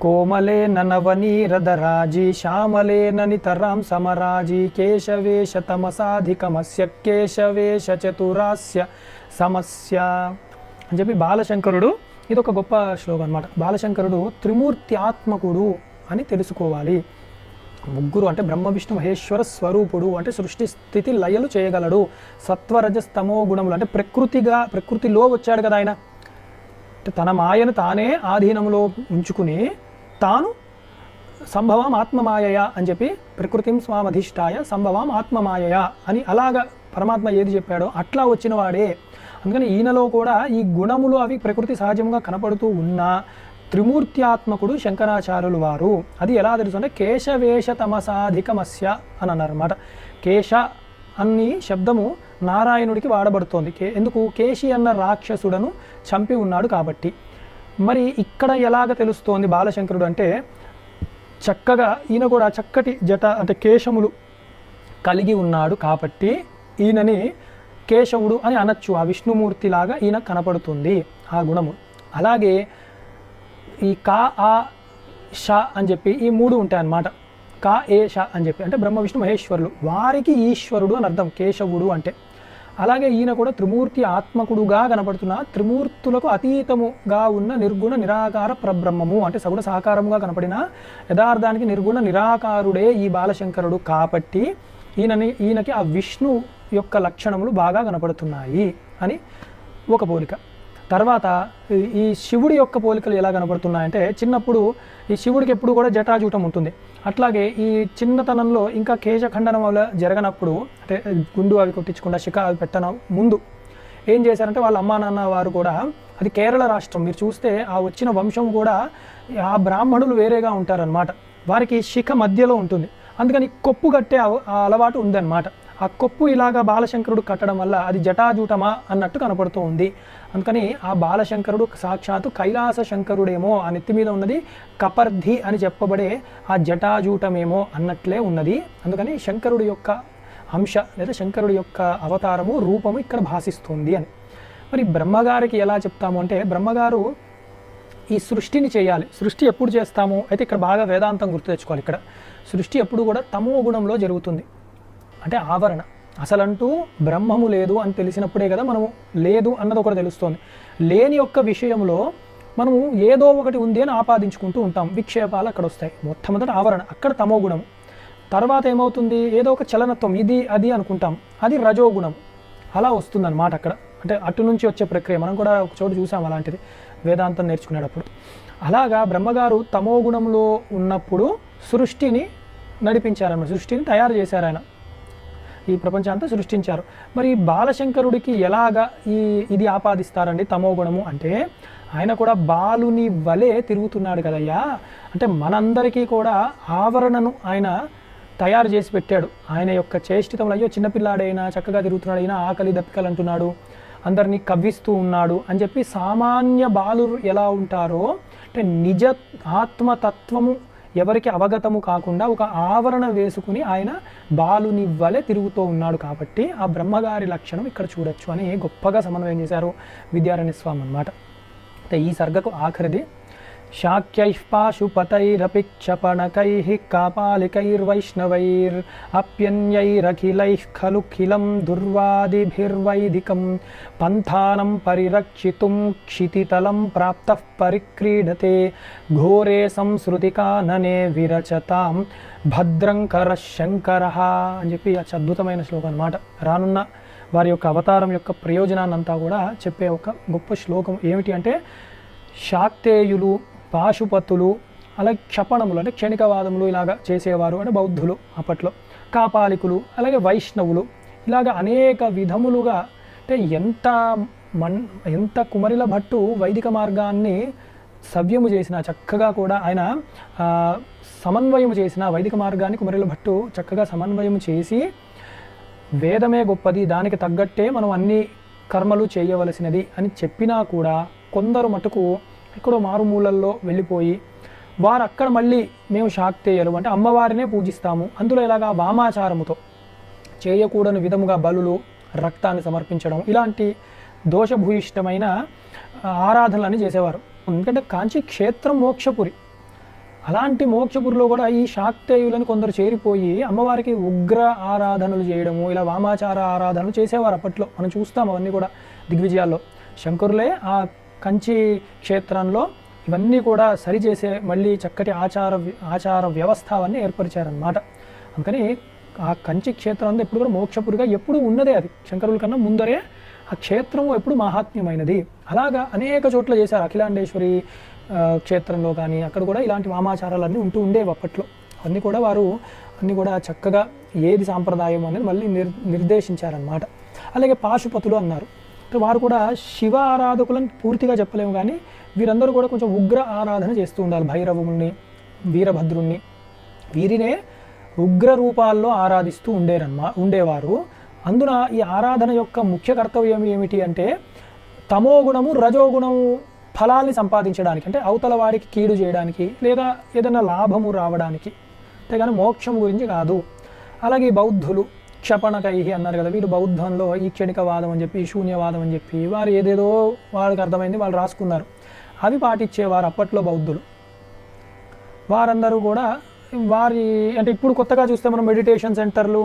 కోమలే నవనీరదరాజీ శ్యామలే నితరాం సమరాజీ కేశవేశ తమసాధికమస్య కేశవేశ చతురాస్య సమస్య అని చెప్పి బాలశంకరుడు ఇది ఒక గొప్ప శ్లోకం అనమాట. బాలశంకరుడు త్రిమూర్త్యాత్మకుడు అని తెలుసుకోవాలి. ముగ్గురు అంటే బ్రహ్మ విష్ణు మహేశ్వర స్వరూపుడు అంటే సృష్టి స్థితి లయలు చేయగలడు. సత్వరజస్తమో గుణములు అంటే ప్రకృతిలో వచ్చాడు కదా ఆయన. అంటే తన మాయను తానే ఆధీనంలో ఉంచుకుని తాను సంభవం ఆత్మమాయయ అని చెప్పి ప్రకృతిం స్వామధిష్టాయ సంభవం ఆత్మమాయయ అని అలాగా పరమాత్మ ఏది చెప్పాడో అట్లా వచ్చిన వాడే. అందుకని ఈయనలో కూడా ఈ గుణములు అవి ప్రకృతి సహజంగా కనపడుతూ ఉన్నా త్రిమూర్త్యాత్మకుడు శంకరాచార్యులు వారు. అది ఎలా తెలుసు అంటే కేశవేష తమసాధికమస్య అని అన్నారన్నమాట. కేశ అన్ని శబ్దము నారాయణుడికి వాడబడుతోంది. ఎందుకు? కేశి అన్న రాక్షసుడను చంపి ఉన్నాడు కాబట్టి. మరి ఇక్కడ ఎలాగ తెలుస్తోంది బాలశంకరుడు అంటే చక్కగా ఈయన కూడా చక్కటి జట అంటే కేశములు కలిగి ఉన్నాడు కాబట్టి ఈయనని కేశవుడు అని అనొచ్చు. ఆ విష్ణుమూర్తిలాగా ఈయన కనపడుతుంది ఆ గుణము. అలాగే ఈ కా ఆ ష అని చెప్పి ఈ మూడు ఉంటాయి అన్నమాట. కా ఏ ష అని చెప్పి అంటే బ్రహ్మ విష్ణు మహేశ్వరులు వారికి ఈశ్వరుడు అని అర్థం కేశవుడు అంటే. అలాగే ఈయన కూడా త్రిమూర్తి ఆత్మకుడుగా కనపడుతున్న త్రిమూర్తులకు అతీతముగా ఉన్న నిర్గుణ నిరాకార పరబ్రహ్మము అంటే సగుణ సాకారముగా కనపడిన యథార్థానికి నిర్గుణ నిరాకారుడే ఈ బాలశంకరుడు కాబట్టి ఈయనకి ఆ విష్ణు యొక్క లక్షణములు బాగా కనపడుతున్నాయి అని ఒక పోలిక. తర్వాత ఈ శివుడి యొక్క పోలికలు ఎలా కనపడుతున్నాయంటే చిన్నప్పుడు ఈ శివుడికి ఎప్పుడు కూడా జటాజూటం ఉంటుంది. అట్లాగే ఈ చిన్నతనంలో ఇంకా కేశఖండనం వల్ల జరగనప్పుడు అంటే గుండు అవి కొట్టించకుండా శిఖ అవి పెట్టడం ముందు ఏం చేశారంటే వాళ్ళ అమ్మా నాన్న వారు కూడా అది కేరళ రాష్ట్రం మీరు చూస్తే ఆ వచ్చిన వంశం కూడా ఆ బ్రాహ్మణులు వేరేగా ఉంటారనమాట. వారికి శిఖ మధ్యలో ఉంటుంది. అందుకని కొప్పు కట్టే ఆ అలవాటు ఉందన్నమాట. ఆ కొప్పు ఇలాగా బాలశంకరుడు కట్టడం వల్ల అది జటాజూటమా అన్నట్టు కనపడుతూ ఉంది. అందుకని ఆ బాలశంకరుడు సాక్షాత్తు కైలాస శంకరుడేమో ఆ నెత్తి మీద ఉన్నది కపర్ధి అని చెప్పబడే ఆ జటాజూటమేమో అన్నట్లే ఉన్నది. అందుకని శంకరుడి యొక్క అంశ లేదా శంకరుడి యొక్క అవతారము రూపము ఇక్కడ భాషిస్తుంది అని. మరి బ్రహ్మగారికి ఎలా చెప్తాము అంటే బ్రహ్మగారు ఈ సృష్టిని చేయాలి. సృష్టి ఎప్పుడు చేస్తాము అయితే ఇక్కడ బాగా వేదాంతం గుర్తు తెచ్చుకోవాలి. ఇక్కడ సృష్టి ఎప్పుడు కూడా తమో గుణంలో జరుగుతుంది. అంటే ఆవరణ అసలంటూ బ్రహ్మము లేదు అని తెలిసినప్పుడే కదా మనము లేదు అన్నది ఒకటి తెలుస్తోంది. లేని యొక్క విషయంలో మనము ఏదో ఒకటి ఉంది అని ఆపాదించుకుంటూ ఉంటాం. విక్షేపాలు అక్కడ వస్తాయి. మొట్టమొదటి ఆవరణ అక్కడ తమో గుణము. తర్వాత ఏమవుతుంది? ఏదో ఒక చలనత్వం ఇది అది అనుకుంటాం. అది రజోగుణం. అలా వస్తుందన్నమాట అక్కడ. అంటే అటు నుంచి వచ్చే ప్రక్రియ మనం కూడా ఒక చోటు చూసాం అలాంటిది వేదాంతం నేర్చుకునేటప్పుడు. అలాగా బ్రహ్మగారు తమో గుణంలో ఉన్నప్పుడు సృష్టిని నడిపించారన్నమాట. సృష్టిని తయారు చేశారు ఆయన. ఈ ప్రపంచాంతా సృష్టించారు. మరి బాలశంకరుడికి ఎలాగా ఇది ఆపాదిస్తారండి తమో గుణము అంటే ఆయన కూడా బాలుని వలె తిరుగుతున్నాడు కదయ్యా. అంటే మనందరికీ కూడా ఆవరణను ఆయన తయారు చేసి పెట్టాడు. ఆయన యొక్క చేష్టితంలో అయ్యో చిన్నపిల్లాడైనా చక్కగా తిరుగుతున్నాడు, అయినా ఆకలి దప్పికలు అంటున్నాడు, అందరినీ కవ్విస్తూ ఉన్నాడు అని చెప్పి సామాన్య బాలురు ఎలా ఉంటారో అంటే నిజ ఆత్మతత్వము ఎవరికి అవగతము కాకుండా ఒక ఆవరణ వేసుకుని ఆయన బాలుని వలె తిరుగుతూ ఉన్నాడు. కాబట్టి ఆ బ్రహ్మగారి లక్షణం ఇక్కడ చూడొచ్చు అని గొప్పగా సమన్వయం చేశారు విద్యారణ్య స్వామి అన్నమాట. అంటే ఈ సర్గకు ఆఖరిది శాక్యైః పాశుపతైరపి క్షపణకైః కాపాలికైర్వైష్ణవైర్ అప్యన్యైరఖిలైః ఖలు ఖిలం దుర్వాదిభిర్వైదికం పంథానం పరిరక్షితుం క్షితితలం ప్రాప్తః పరిక్రీడతే ఘోరే సంసృతికాననే విరచతాం భద్రంకర శంకరః అని చెప్పి అద్భుతమైన శ్లోకం అన్నమాట. రానున్న వారి యొక్క అవతారం యొక్క ప్రయోజనాన్నంతా కూడా చెప్పే ఒక గొప్ప శ్లోకం ఏమిటి అంటే శాక్తేయులు, పాశుపతులు, అలాగే క్షపణములు అంటే క్షణికవాదములు ఇలాగా చేసేవారు అంటే బౌద్ధులు అప్పట్లో, కాపాలికులు, అలాగే వైష్ణవులు, ఇలాగ అనేక విధములుగా అంటే ఎంత కుమరిల భట్టు వైదిక మార్గాన్ని సవ్యము చేసిన చక్కగా కూడా ఆయన సమన్వయము చేసిన వైదిక మార్గాన్ని కుమరిల భట్టు చక్కగా సమన్వయం చేసి వేదమే గొప్పది, దానికి తగ్గట్టే మనం అన్ని కర్మలు చేయవలసినది అని చెప్పినా కూడా కొందరు మటుకు ఎక్కడో మారుమూలల్లో వెళ్ళిపోయి వారు అక్కడ మళ్ళీ మేము శాక్తేయులు అంటే అమ్మవారినే పూజిస్తాము, అందులో ఇలాగా వామాచారముతో చేయకూడని విధముగా బలులు, రక్తాన్ని సమర్పించడం ఇలాంటి దోషభూయిష్టమైన ఆరాధనలన్నీ చేసేవారు. ఎందుకంటే కాంచీ క్షేత్రం మోక్షపురి, అలాంటి మోక్షపురిలో కూడా ఈ శాక్తేయులను కొందరు చేరిపోయి అమ్మవారికి ఉగ్ర ఆరాధనలు చేయడము, ఇలా వామాచార ఆరాధనలు చేసేవారు అప్పట్లో. మనం చూస్తాం అవన్నీ కూడా దిగ్విజయాల్లో. శంకరులే ఆ కంచి క్షేత్రంలో ఇవన్నీ కూడా సరిచేసే మళ్ళీ చక్కటి ఆచార వ్యవస్థ అవన్నీ ఏర్పరిచారనమాట. అందుకని ఆ కంచి క్షేత్రం అంతా ఎప్పుడు కూడా మోక్షపురిగా ఎప్పుడు ఉన్నదే, అది శంకరుల కన్నా ముందరే ఆ క్షేత్రము ఎప్పుడు మహాత్మ్యమైనది. అలాగా అనేక చోట్ల చేశారు. అఖిలాండేశ్వరి క్షేత్రంలో కానీ అక్కడ కూడా ఇలాంటి వామాచారాలన్నీ ఉంటూ ఉండేవి అప్పట్లో. అన్నీ కూడా వారు అన్నీ కూడా చక్కగా ఏది సాంప్రదాయం అనేది మళ్ళీ నిర్దేశించారనమాట. అలాగే పాశుపతులు అన్నారు. వారు కూడా శివ ఆరాధకులను పూర్తిగా చెప్పలేము, కానీ వీరందరూ కూడా కొంచెం ఉగ్ర ఆరాధన చేస్తూ ఉండాలి. భైరవుని, వీరభద్రుణ్ణి, వీరినే ఉగ్ర రూపాల్లో ఆరాధిస్తూ ఉండేవారు. అందున ఈ ఆరాధన యొక్క ముఖ్య కర్తవ్యం ఏమిటి అంటే తమోగుణము, రజోగుణము ఫలాల్ని సంపాదించడానికి, అంటే అవతల వాడికి కీడు చేయడానికి లేదా ఏదైనా లాభము రావడానికి, అంతేగాని మోక్షం గురించి కాదు. అలాగే బౌద్ధులు క్షపణకైహి అన్నారు కదా, వీళ్ళు బౌద్ధంలో ఈ క్షణికవాదం అని చెప్పి, శూన్యవాదం అని చెప్పి వారు ఏదేదో వాళ్ళకి అర్థమైంది వాళ్ళు రాసుకున్నారు, అవి పాటించేవారు అప్పట్లో బౌద్ధులు. వారందరూ కూడా వారి అంటే ఇప్పుడు కొత్తగా చూస్తే మనం మెడిటేషన్ సెంటర్లు,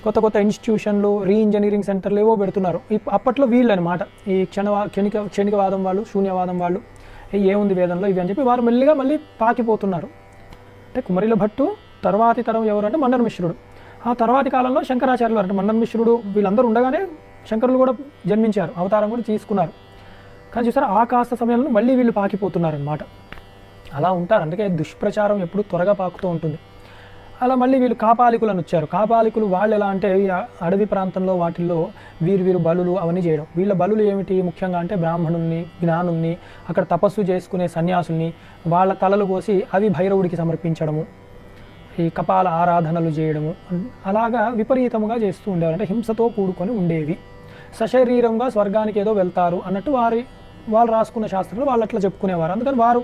కొత్త ఇన్స్టిట్యూషన్లు, రీఇంజనీరింగ్ సెంటర్లు ఏవో పెడుతున్నారు. అప్పట్లో వీళ్ళు అనమాట ఈ క్షణికవాదం వాళ్ళు, శూన్యవాదం వాళ్ళు, ఏముంది వేదంలో ఇవి అని చెప్పి వారు మెల్లిగా మళ్ళీ పాకిపోతున్నారు. అంటే కుమరిల భట్టు తర్వాతి తరం ఎవరు అంటే మండన మిశ్రుడు. ఆ తర్వాతి కాలంలో శంకరాచార్యులు అంటే మండన మిశ్రుడు వీళ్ళందరూ ఉండగానే శంకరులు కూడా జన్మించారు, అవతారం కూడా తీసుకున్నారు. కానీ చూసారా ఆ కాస్త సమయంలో మళ్ళీ వీళ్ళు పాకిపోతున్నారు అనమాట. అలా ఉంటారు, అందుకే దుష్ప్రచారం ఎప్పుడు త్వరగా పాకుతూ ఉంటుంది. అలా మళ్ళీ వీళ్ళు కాపాలికులను వచ్చారు. కాపాలికులు వాళ్ళు ఎలా అంటే అడవి ప్రాంతంలో వాటిల్లో వీరు బలులు అవన్నీ చేయడం. వీళ్ళ బలులు ఏమిటి ముఖ్యంగా అంటే బ్రాహ్మణుల్ని, జ్ఞానుల్ని, అక్కడ తపస్సు చేసుకునే సన్యాసుల్ని వాళ్ళ తలలు కోసి అవి భైరవుడికి సమర్పించడము, ఈ కపాల ఆరాధనలు చేయడము, అలాగా విపరీతముగా చేస్తూ ఉండేవారు. అంటే హింసతో కూడుకొని ఉండేవి. సశరీరంగా స్వర్గానికి ఏదో వెళ్తారు అన్నట్టు వాళ్ళు రాసుకున్న శాస్త్రంలో వాళ్ళు అట్లా చెప్పుకునేవారు. అందుకని వారు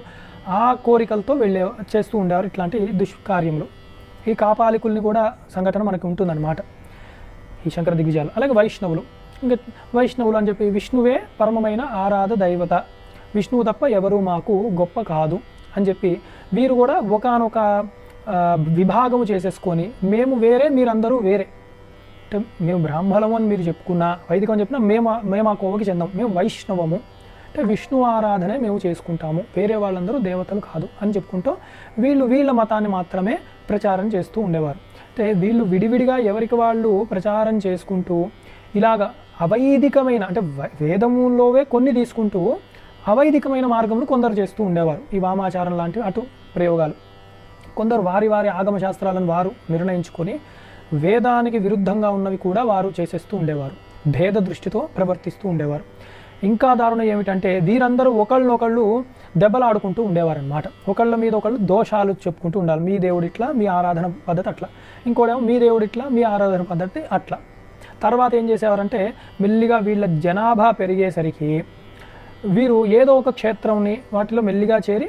ఆ కోరికలతో చేస్తూ ఉండేవారు ఇట్లాంటి దుష్కార్యములు. ఈ కాపాలికుల్ని కూడా సంఘటన మనకు ఉంటుందన్నమాట ఈ శంకర దిగ్విజయాలు. అలాగే ఇంకా వైష్ణవులు అని చెప్పి విష్ణువే పరమమైన ఆరాధ దైవత, విష్ణువు తప్ప ఎవరు మాకు గొప్ప కాదు అని చెప్పి వీరు కూడా ఒకానొక విభాగము చేసేసుకొని మేము వేరే, మీరందరూ వేరే. అంటే మేము బ్రాహ్మణము అని మీరు చెప్పుకున్నా, వైదికం అని చెప్పినా మేము ఆ కోవకి చెందాం, మేము వైష్ణవము అంటే విష్ణు ఆరాధనే మేము చేసుకుంటాము, వేరే వాళ్ళందరూ దేవతలు కాదు అని చెప్పుకుంటూ వీళ్ళ మతాన్ని మాత్రమే ప్రచారం చేస్తూ ఉండేవారు. అంటే వీళ్ళు విడివిడిగా ఎవరికి వాళ్ళు ప్రచారం చేసుకుంటూ ఇలాగ అవైదికమైన అంటే వేదములోవే కొన్ని తీసుకుంటూ అవైదికమైన మార్గమును కొందరు చేస్తూ ఉండేవారు. ఈ వామాచారం లాంటి అటు ప్రయోగాలు కొందరు వారి ఆగమ శాస్త్రాలను వారు నిర్ణయించుకొని వేదానికి విరుద్ధంగా ఉన్నవి కూడా వారు చేసేస్తూ ఉండేవారు, భేద దృష్టితో ప్రవర్తిస్తూ ఉండేవారు. ఇంకా దారుణం ఏమిటంటే వీరందరూ ఒకళ్ళనొకళ్ళు దెబ్బలాడుకుంటూ ఉండేవారనమాట. ఒకళ్ళ మీద ఒకళ్ళు దోషాలు చెప్పుకుంటూ ఉండాలి. మీ దేవుడు ఇట్లా, మీ ఆరాధన పద్ధతి అట్లా, ఇంకోటేమో మీ దేవుడు ఇట్లా, మీ ఆరాధన పద్ధతి అట్లా. తర్వాత ఏం చేసేవారంటే మెల్లిగా వీళ్ళ జనాభా పెరిగేసరికి వీరు ఏదో ఒక క్షేత్రంని వాటిలో మెల్లిగా చేరి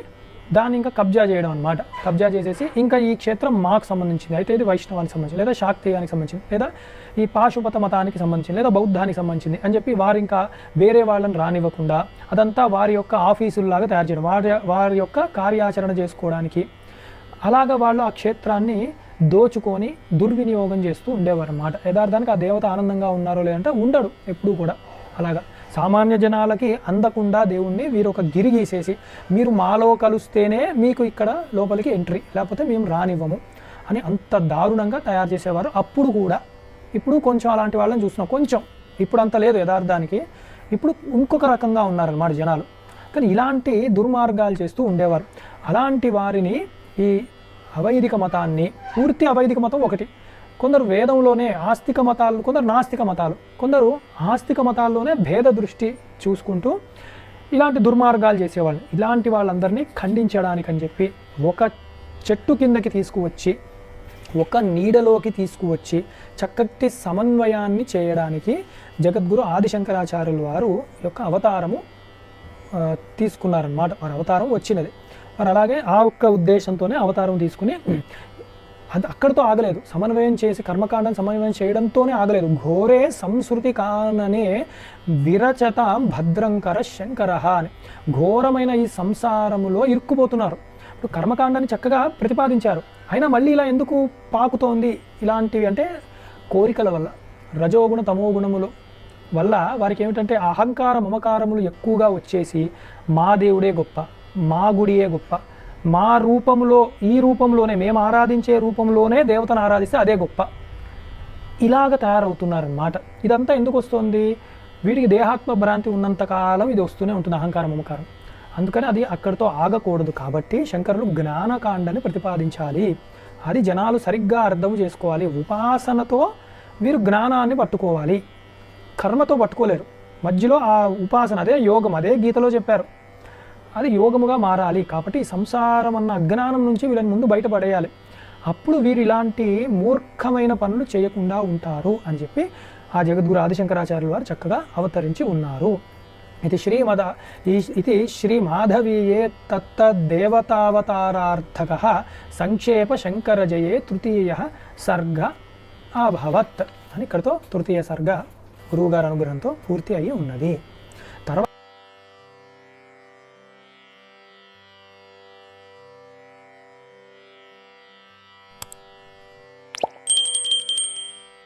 దాన్ని ఇంకా కబ్జా చేయడం అనమాట. కబ్జా చేసేసి ఇంకా ఈ క్షేత్రం మాకు సంబంధించింది, అయితే ఇది వైష్ణవానికి సంబంధించింది, లేదా శాక్తీయానికి సంబంధించింది, లేదా ఈ పాశుపత మతానికి సంబంధించింది, లేదా బౌద్ధానికి సంబంధించింది అని చెప్పి వారు ఇంకా వేరే వాళ్ళని రానివ్వకుండా అదంతా వారి యొక్క ఆఫీసుల్లాగా తయారు చేయడం, వారి యొక్క కార్యాచరణ చేసుకోవడానికి అలాగా వాళ్ళు ఆ క్షేత్రాన్ని దోచుకొని దుర్వినియోగం చేస్తూ ఉండేవారు అన్నమాట. యథార్థానికి ఆ దేవత ఆనందంగా ఉన్నారో లేదంటే ఉండడు ఎప్పుడూ కూడా. అలాగా సామాన్య జనాలకి అందకుండా దేవుణ్ణి వీరు ఒక గిరి గీసేసి మీరు మాలో కలుస్తేనే మీకు ఇక్కడ లోపలికి ఎంట్రీ, లేకపోతే మేము రానివ్వము అని అంత దారుణంగా తయారు చేసేవారు అప్పుడు కూడా. ఇప్పుడు కొంచెం అలాంటి వాళ్ళని చూస్తున్నాం, కొంచెం ఇప్పుడు అంత లేదు యథార్థానికి, ఇప్పుడు ఇంకొక రకంగా ఉన్నారన్నమాట జనాలు. కానీ ఇలాంటి దుర్మార్గాలు చేస్తూ ఉండేవారు. అలాంటి వారిని ఈ అవైదిక మతాన్ని, పూర్తి అవైదిక మతం ఒకటి, కొందరు వేదంలోనే ఆస్తిక మతాలు, కొందరు నాస్తిక మతాలు, కొందరు ఆస్తిక మతాల్లోనే భేద దృష్టి చూసుకుంటూ ఇలాంటి దుర్మార్గాలు చేసేవాళ్ళు. ఇలాంటి వాళ్ళందరినీ ఖండించడానికి అని చెప్పి ఒక చెట్టు కిందకి తీసుకువచ్చి, ఒక నీడలోకి తీసుకువచ్చి చక్కటి సమన్వయాన్ని చేయడానికి జగద్గురు ఆదిశంకరాచార్యుల వారు యొక్క అవతారము తీసుకున్నారన్నమాట. వారి అవతారం వచ్చినది. మరి అలాగే ఆ ఒక్క ఉద్దేశంతోనే అవతారం తీసుకుని అది అక్కడితో ఆగలేదు. సమన్వయం చేసి కర్మకాండను సమన్వయం చేయడంతోనే ఆగలేదు. ఘోరే సంస్కృతి కాననే విరచత భద్రంకర శంకర అని ఘోరమైన ఈ సంసారములో ఇరుక్కుపోతున్నారు. ఇప్పుడు కర్మకాండాన్ని చక్కగా ప్రతిపాదించారు, అయినా మళ్ళీ ఇలా ఎందుకు పాకుతోంది ఇలాంటివి అంటే కోరికల వల్ల, రజోగుణ తమోగుణములు వల్ల వారికి ఏమిటంటే అహంకార మమకారములు ఎక్కువగా వచ్చేసి మా దేవుడే గొప్ప, మా గుడియే గొప్ప, మా రూపంలో, ఈ రూపంలోనే మేము ఆరాధించే రూపంలోనే దేవతను ఆరాధిస్తే అదే గొప్ప, ఇలాగ తయారవుతున్నారన్నమాట. ఇదంతా ఎందుకు వస్తుంది? వీడికి దేహాత్మ భ్రాంతి ఉన్నంతకాలం ఇది వస్తూనే ఉంటుంది, అహంకారం మమకారం. అందుకని అది అక్కడితో ఆగకూడదు. కాబట్టి శంకరులు జ్ఞానకాండని ప్రతిపాదించాలి. అది జనాలు సరిగ్గా అర్థం చేసుకోవాలి. ఉపాసనతో వీరు జ్ఞానాన్ని పట్టుకోవాలి, కర్మతో పట్టుకోలేరు. మధ్యలో ఆ ఉపాసన, అదే యోగం, అదే గీతలో చెప్పారు, అది యోగముగా మారాలి. కాబట్టి సంసారం అన్న అజ్ఞానం నుంచి వీళ్ళని ముందు బయటపడేయాలి. అప్పుడు వీరు ఇలాంటి మూర్ఖమైన పనులు చేయకుండా ఉంటారు అని చెప్పి ఆ జగద్గురు ఆదిశంకరాచార్యుల వారు చక్కగా అవతరించి ఉన్నారు. ఇది శ్రీ మాధవీయే తత్తదేవతావతారార్థక సంక్షేప శంకరజయే తృతీయ సర్గ అభవత్ అని ఇక్కడితో తృతీయ సర్గ గురువుగారి అనుగ్రహంతో పూర్తి అయి ఉన్నది.